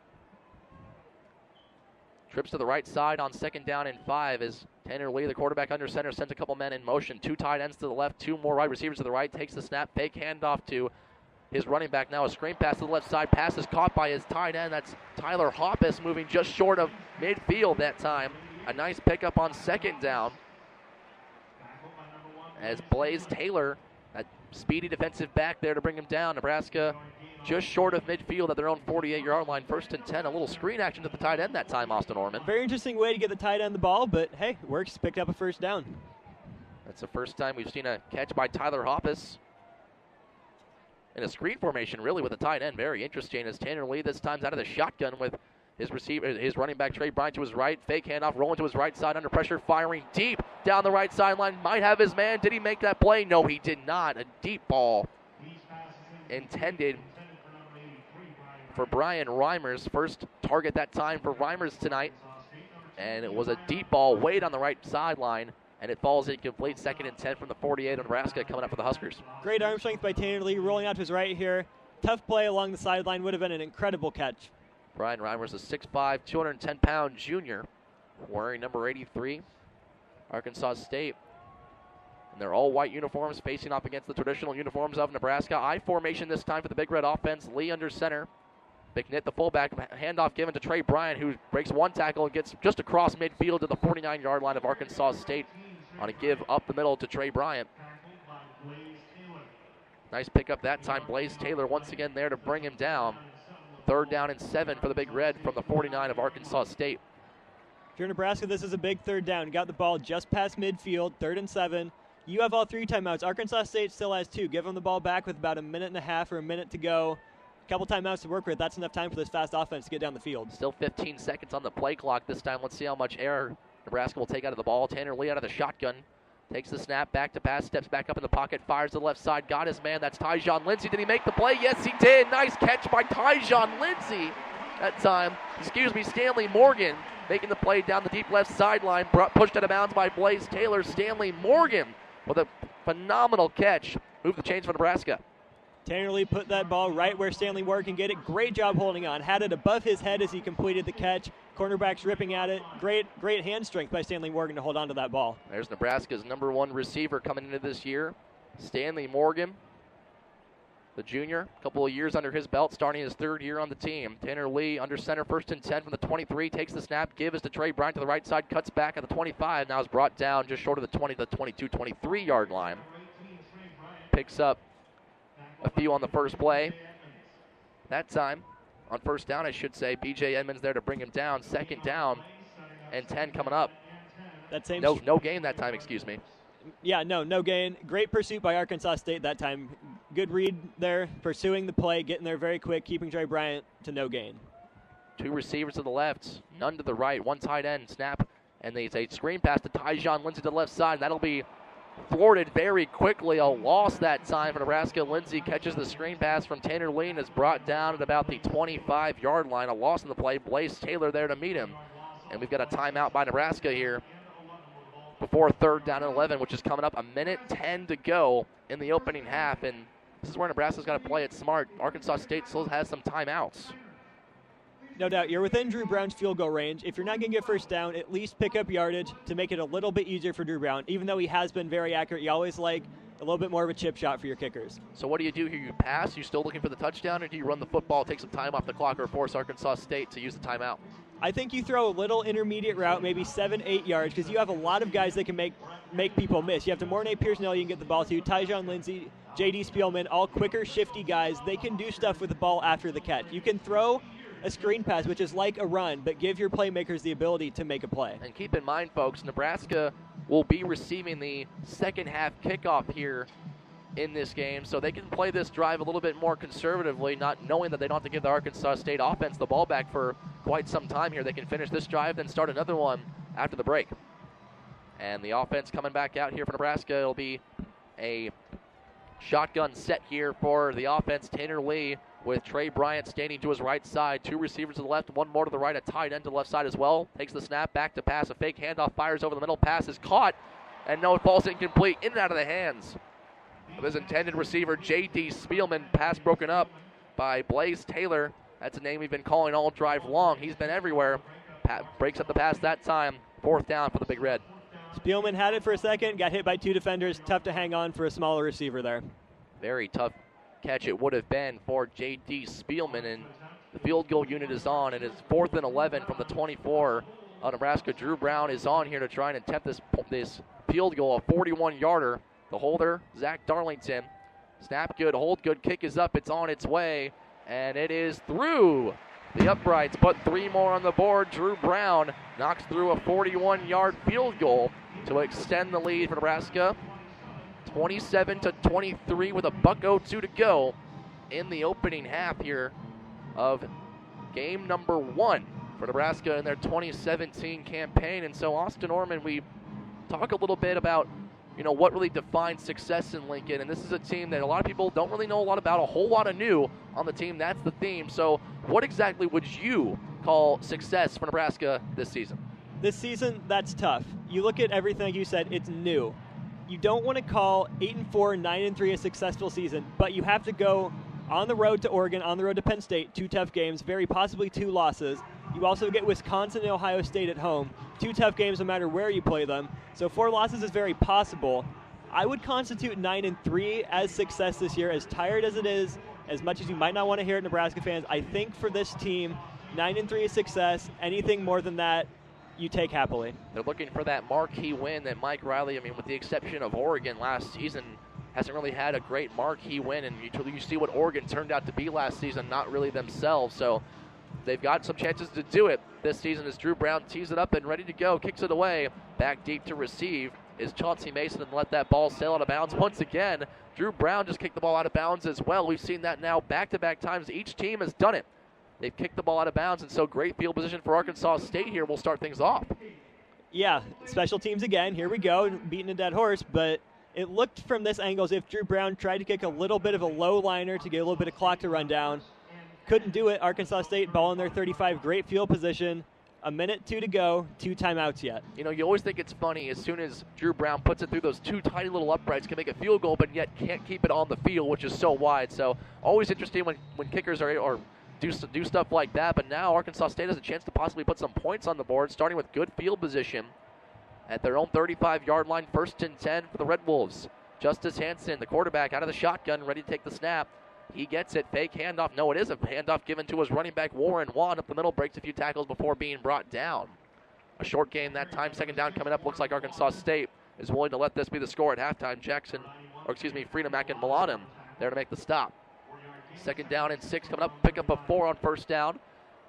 Trips to the right side on 2nd down and 5 as Tanner Lee, the quarterback under center, sends a couple men in motion. 2 tight ends to the left, 2 more wide receivers to the right. Takes the snap, fake handoff to his running back now. A screen pass to the left side. Pass is caught by his tight end. That's Tyler Hoppus, moving just short of midfield that time. A nice pickup on 2nd down. As Blaze Taylor, that speedy defensive back there to bring him down. Nebraska just short of midfield at their own 48-yard line. 1st and 10. A little screen action to the tight end that time, Austin Oerman. Very interesting way to get the tight end the ball, but hey, works. Picked up a 1st down. That's the first time we've seen a catch by Tyler Hoppus in a screen formation, really, with a tight end. Very interesting as Tanner Lee this time's out of the shotgun with his running back Trey Bryant to his right. Fake handoff, rolling to his right side under pressure, firing deep down the right sideline. Might have his man. Did he make that play? No, he did not. A deep ball intended for Brian Reimers. First target that time for Reimers tonight. And it was a deep ball way down the right sideline. And it falls incomplete. 2nd and 10 from the 48 of Nebraska coming up for the Huskers. Great arm strength by Tanner Lee, rolling out to his right here. Tough play along the sideline. Would have been an incredible catch. Brian Reimers, a 6'5", 210-pound junior, wearing number 83, Arkansas State. And they're all white uniforms facing off against the traditional uniforms of Nebraska. I formation this time for the Big Red offense. Lee under center. McNitt, the fullback, handoff given to Trey Bryant, who breaks 1 tackle and gets just across midfield to the 49-yard line of Arkansas State on a give up the middle to Trey Bryant. Nice pickup that time. Blaze Taylor once again there to bring him down. 3rd down and 7 for the Big Red from the 49 of Arkansas State. If you're Nebraska, this is a big 3rd down. Got the ball just past midfield, 3rd and 7. You have all 3 timeouts. Arkansas State still has 2. Give them the ball back with about a minute and a half or a minute to go. A couple timeouts to work with. That's enough time for this fast offense to get down the field. Still 15 seconds on the play clock this time. Let's see how much air Nebraska will take out of the ball. Tanner Lee out of the shotgun. Takes the snap, back to pass, steps back up in the pocket, fires to the left side, got his man. That's Tyjon Lindsey. Did he make the play? Yes, he did. Nice catch by Tyjon Lindsey that time. Stanley Morgan making the play down the deep left sideline, pushed out of bounds by Blaze Taylor. Stanley Morgan with a phenomenal catch. Moved the chains for Nebraska. Tanner Lee put that ball right where Stanley Morgan can get it. Great job holding on. Had it above his head as he completed the catch. Cornerbacks ripping at it. Great hand strength by Stanley Morgan to hold on to that ball. There's Nebraska's number 1 receiver coming into this year. Stanley Morgan, the junior. A couple of years under his belt, starting his 3rd year on the team. Tanner Lee under center, 1st and 10 from the 23. Takes the snap, gives to Trey Bryant to the right side, cuts back at the 25. Now is brought down just short of the 20, the 22, 23-yard line. Picks up a few on the first play. That time, on 1st down, I should say, B.J. Edmonds there to bring him down. 2nd down and 10 coming up. No gain that time, excuse me. Yeah, no gain. Great pursuit by Arkansas State that time. Good read there, pursuing the play, getting there very quick, keeping Trey Bryant to no gain. 2 receivers to the left, none to the right. 1 tight end, snap, and they say screen pass to Tyjon Lindsey to the left side. That'll be thwarted very quickly. A loss that time for Nebraska. Lindsey catches the screen pass from Tanner Lee and is brought down at about the 25-yard line. A loss in the play. Blaze Taylor there to meet him. And we've got a timeout by Nebraska here before 3rd down and 11, which is coming up. 1:10 to go in the opening half. And this is where Nebraska's got to play it smart. Arkansas State still has some timeouts. No doubt. You're within Drew Brown's field goal range. If you're not going to get 1st down, at least pick up yardage to make it a little bit easier for Drew Brown. Even though he has been very accurate, you always like a little bit more of a chip shot for your kickers. So what do you do here? You pass? You still looking for the touchdown, or do you run the football, take some time off the clock, or force Arkansas State to use the timeout? I think you throw a little intermediate route, maybe 7-8 yards, because you have a lot of guys that can make people miss. You have Demorne Pierce-Nell you can get the ball to, Tyjon Lindsey, J.D. Spielman, all quicker, shifty guys. They can do stuff with the ball after the catch. You can throw a screen pass, which is like a run, but give your playmakers the ability to make a play. And keep in mind, folks, Nebraska will be receiving the 2nd half kickoff here in this game, so they can play this drive a little bit more conservatively, not knowing that they don't have to give the Arkansas State offense the ball back for quite some time here. They can finish this drive, then start another one after the break. And the offense coming back out here for Nebraska. It'll be a shotgun set here for the offense. Tanner Lee with Trey Bryant standing to his right side. 2 receivers to the left, 1 more to the right, a tight end to the left side as well. Takes the snap, back to pass, a fake handoff, fires over the middle, pass is caught, and no, it falls incomplete, in and out of the hands of his intended receiver, J.D. Spielman. Pass broken up by Blaze Taylor. That's a name we've been calling all drive long. He's been everywhere. Breaks up the pass that time. 4th down for the Big Red. Spielman had it for a second, got hit by 2 defenders. Tough to hang on for a smaller receiver there. Very tough catch it would have been for J.D. Spielman, and the field goal unit is on, and it's 4th and 11 from the 24 of Nebraska. Drew Brown is on here to try and attempt this field goal, a 41-yarder. The holder, Zach Darlington. Snap good, hold good, kick is up, it's on its way, and it is through the uprights, but 3 more on the board. Drew Brown knocks through a 41-yard field goal to extend the lead for Nebraska. 27-23 with a $1.02 to go in the opening half here of game number 1 for Nebraska in their 2017 campaign. And so, Austin Oerman, we talk a little bit about, what really defines success in Lincoln. And this is a team that a lot of people don't really know a lot about, a whole lot of new on the team. That's the theme. So what exactly would you call success for Nebraska this season? This season, that's tough. You look at everything you said, it's new. You don't want to call 8-4, 9-3 a successful season, but you have to go on the road to Oregon, on the road to Penn State, 2 tough games, very possibly 2 losses. You also get Wisconsin and Ohio State at home, 2 tough games no matter where you play them. So 4 losses is very possible. I would constitute 9-3 as success this year, as tired as it is, as much as you might not want to hear it, Nebraska fans. I think for this team, 9-3 is success. Anything more than that, you take happily. They're looking for that marquee win that Mike Riley, with the exception of Oregon last season, hasn't really had a great marquee win. And you see what Oregon turned out to be last season, not really themselves. So they've got some chances to do it this season as Drew Brown tees it up and ready to go, kicks it away. Back deep to receive is Chauncey Mason and let that ball sail out of bounds once again. Drew Brown just kicked the ball out of bounds as well. We've seen that now back-to-back times. Each team has done it. They've kicked the ball out of bounds, and so great field position for Arkansas State here. We'll start things off. Yeah, special teams again. Here we go, beating a dead horse, but it looked from this angle as if Drew Brown tried to kick a little bit of a low liner to get a little bit of clock to run down. Couldn't do it. Arkansas State ball in their 35, great field position. 1:02 to go, 2 timeouts yet. You always think it's funny as soon as Drew Brown puts it through those 2 tiny little uprights, can make a field goal, but yet can't keep it on the field, which is so wide. So always interesting when kickers are do stuff like that. But now Arkansas State has a chance to possibly put some points on the board, starting with good field position at their own 35-yard line. 1st and 10 for the Red Wolves. Justice Hansen, the quarterback, out of the shotgun, ready to take the snap. He gets it, fake handoff. No, it is a handoff given to his running back, Warren Wan, up the middle, breaks a few tackles before being brought down. A short game that time, 2nd down coming up. Looks like Arkansas State is willing to let this be the score at halftime. Friedemann and Milanem there to make the stop. 2nd down and 6 coming up, pick up a 4 on 1st down.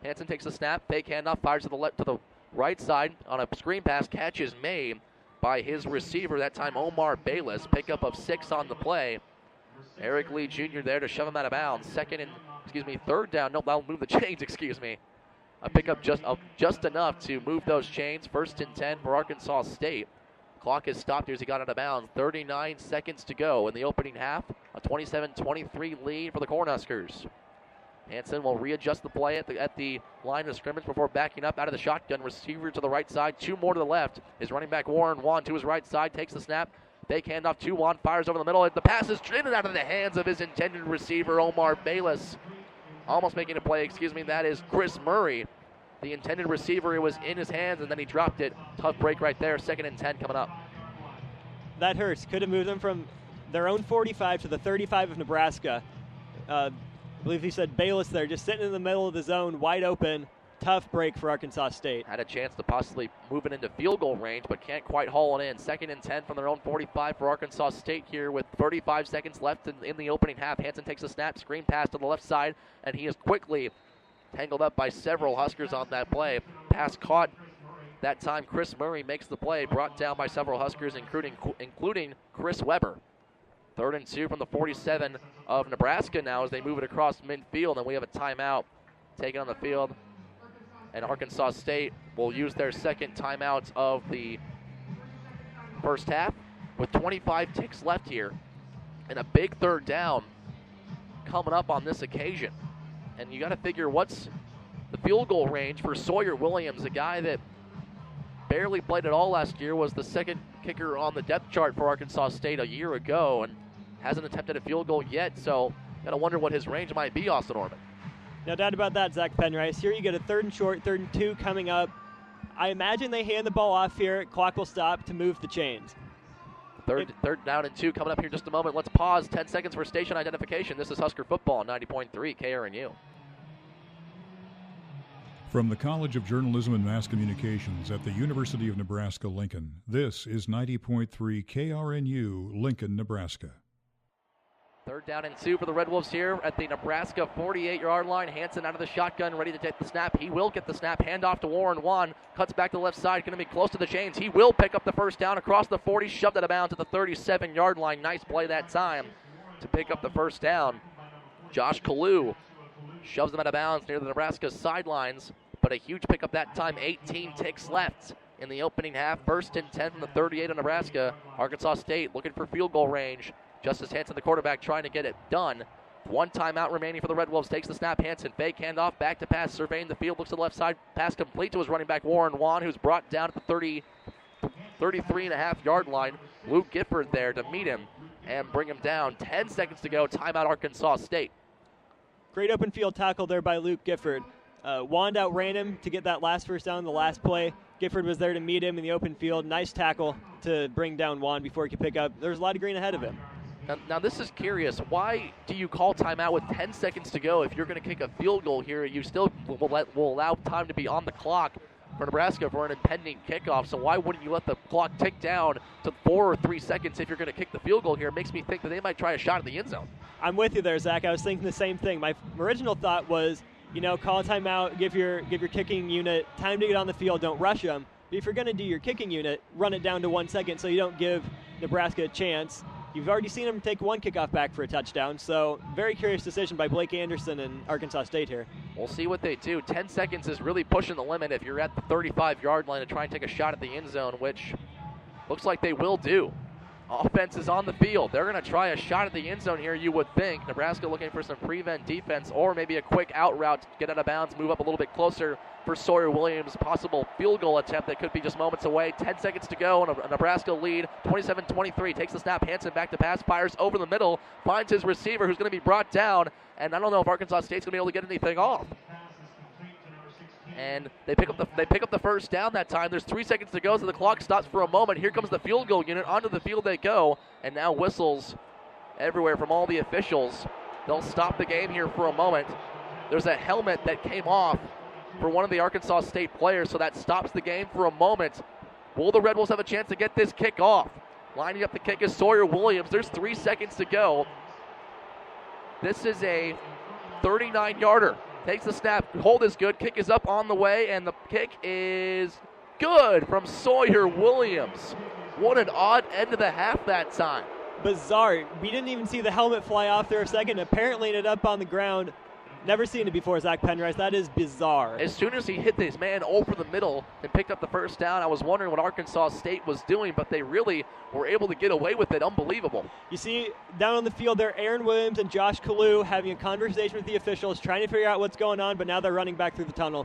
Hansen takes the snap, fake handoff, fires to the right side on a screen pass. Catch is made by his receiver, that time Omar Bayless. Pickup of 6 on the play. Eric Lee Jr. there to shove him out of bounds. 3rd down. Nope, that'll move the chains, A pickup just enough to move those chains. 1st and 10 for Arkansas State. Clock is stopped here as he got out of bounds. 39 seconds to go in the opening half. A 27-23 lead for the Cornhuskers. Hansen will readjust the play at the line of scrimmage before backing up out of the shotgun. Receiver to the right side, 2 more to the left. His running back Warren Wan to his right side, takes the snap. Fake handoff to Wan, fires over the middle. The pass is in and out of the hands of his intended receiver, Omar Bayless. Almost making a play, that is Chris Murray. The intended receiver, it was in his hands, and then he dropped it. Tough break right there. 2nd and 10 coming up. That hurts. Could have moved them from their own 45 to the 35 of Nebraska. I believe he said Bayless there, just sitting in the middle of the zone, wide open. Tough break for Arkansas State. Had a chance to possibly move it into field goal range, but can't quite haul it in. 2nd and 10 from their own 45 for Arkansas State here with 35 seconds left in the opening half. Hansen takes a snap, screen pass to the left side, and he is quickly tangled up by several Huskers on that play. Pass caught. That time Chris Murray makes the play, brought down by several Huskers, including Chris Weber. 3rd and 2 from the 47 of Nebraska now as they move it across midfield, and we have a timeout taken on the field. And Arkansas State will use their 2nd timeout of the first half with 25 ticks left here. And a big 3rd down coming up on this occasion. And you got to figure what's the field goal range for Sawyer Williams, a guy that barely played at all last year, was the second kicker on the depth chart for Arkansas State a year ago, and hasn't attempted a field goal yet. So got to wonder what his range might be, Austin Oerman. No doubt about that, Zach Penrice. Here you get a 3rd and short, 3rd and 2 coming up. I imagine they hand the ball off here. Clock will stop to move the chains. Third down and 2 coming up here in just a moment. Let's pause 10 seconds for station identification. This is Husker Football on 90.3 KRNU. From the College of Journalism and Mass Communications at the University of Nebraska-Lincoln, this is 90.3 KRNU, Lincoln, Nebraska. 3rd down and 2 for the Red Wolves here at the Nebraska 48-yard line. Hansen out of the shotgun, ready to take the snap. He will get the snap. Handoff to Warren Wan. Cuts back to the left side, going to be close to the chains. He will pick up the first down across the 40, shoved out of bounds at the 37-yard line. Nice play that time to pick up the first down. Josh Kalu shoves them out of bounds near the Nebraska sidelines, but a huge pickup that time. 18 ticks left in the opening half. 1st and 10 from the 38 of Nebraska. Arkansas State looking for field goal range. Justice Hansen, the quarterback, trying to get it done. 1 timeout remaining for the Red Wolves. Takes the snap. Hansen, fake handoff, back to pass, surveying the field, looks to the left side. Pass complete to his running back, Warren Wan, who's brought down at the 33.5-yard line. Luke Gifford there to meet him and bring him down. 10 seconds to go. Timeout, Arkansas State. Great open field tackle there by Luke Gifford. Wand outran him to get that last first down, the last play. Gifford was there to meet him in the open field. Nice tackle to bring down Wand before he could pick up. There's a lot of green ahead of him. Now this is curious. Why do you call timeout with 10 seconds to go? If you're going to kick a field goal here, you still will allow time to be on the clock for Nebraska for an impending kickoff. So why wouldn't you let the clock tick down to 4 or 3 seconds if you're going to kick the field goal here? It makes me think that they might try a shot at the end zone. I'm with you there, Zach. I was thinking the same thing. My original thought was, call a timeout, give your kicking unit time to get on the field, don't rush them. But if you're going to do your kicking unit, run it down to 1 second so you don't give Nebraska a chance. You've already seen them take one kickoff back for a touchdown, so very curious decision by Blake Anderson and Arkansas State here. We'll see what they do. 10 seconds is really pushing the limit if you're at the 35-yard line to try and take a shot at the end zone, which looks like they will do. Offense is on the field. They're going to try a shot at the end zone here, you would think. Nebraska looking for some prevent defense or maybe a quick out route to get out of bounds, move up a little bit closer for Sawyer Williams' possible field goal attempt that could be just moments away. 10 seconds to go, and a Nebraska lead, 27-23. Takes the snap, Hansen back to pass, fires over the middle, finds his receiver who's going to be brought down, and I don't know if Arkansas State's going to be able to get anything off. And they pick up the first down that time. There's 3 seconds to go, so the clock stops for a moment. Here comes the field goal unit. Onto the field they go, and now whistles everywhere from all the officials. They'll stop the game here for a moment. There's a helmet that came off for one of the Arkansas State players, so that stops the game for a moment. Will the Red Wolves have a chance to get this kick off? Lining up the kick is Sawyer Williams. There's 3 seconds to go. This is a 39-yarder. Takes the snap, hold is good, kick is up on the way, and the kick is good from Sawyer Williams. What an odd end of the half that time. Bizarre. We didn't even see the helmet fly off there a second. Apparently ended up on the ground. Never seen it before, Zach Penrice. That is bizarre. As soon as he hit this man over the middle and picked up the first down, I was wondering what Arkansas State was doing, but they really were able to get away with it. Unbelievable. You see, down on the field there, Aaron Williams and Josh Kalu having a conversation with the officials, trying to figure out what's going on, but now they're running back through the tunnel.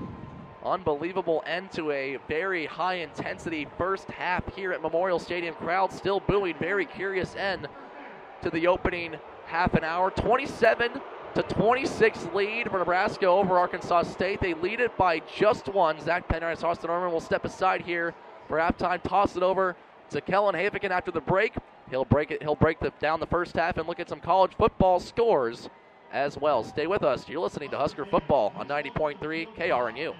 Unbelievable end to a very high-intensity first half here at Memorial Stadium. Crowd still booing. Very curious end to the opening half an hour. 27-26 lead for Nebraska over Arkansas State. They lead it by just one. Zach Penrice, Austin Oerman will step aside here for halftime. Toss it over to Kellen Haviken after the break. He'll break down the first half and look at some college football scores as well. Stay with us. You're listening to Husker Football on 90.3 KRNU.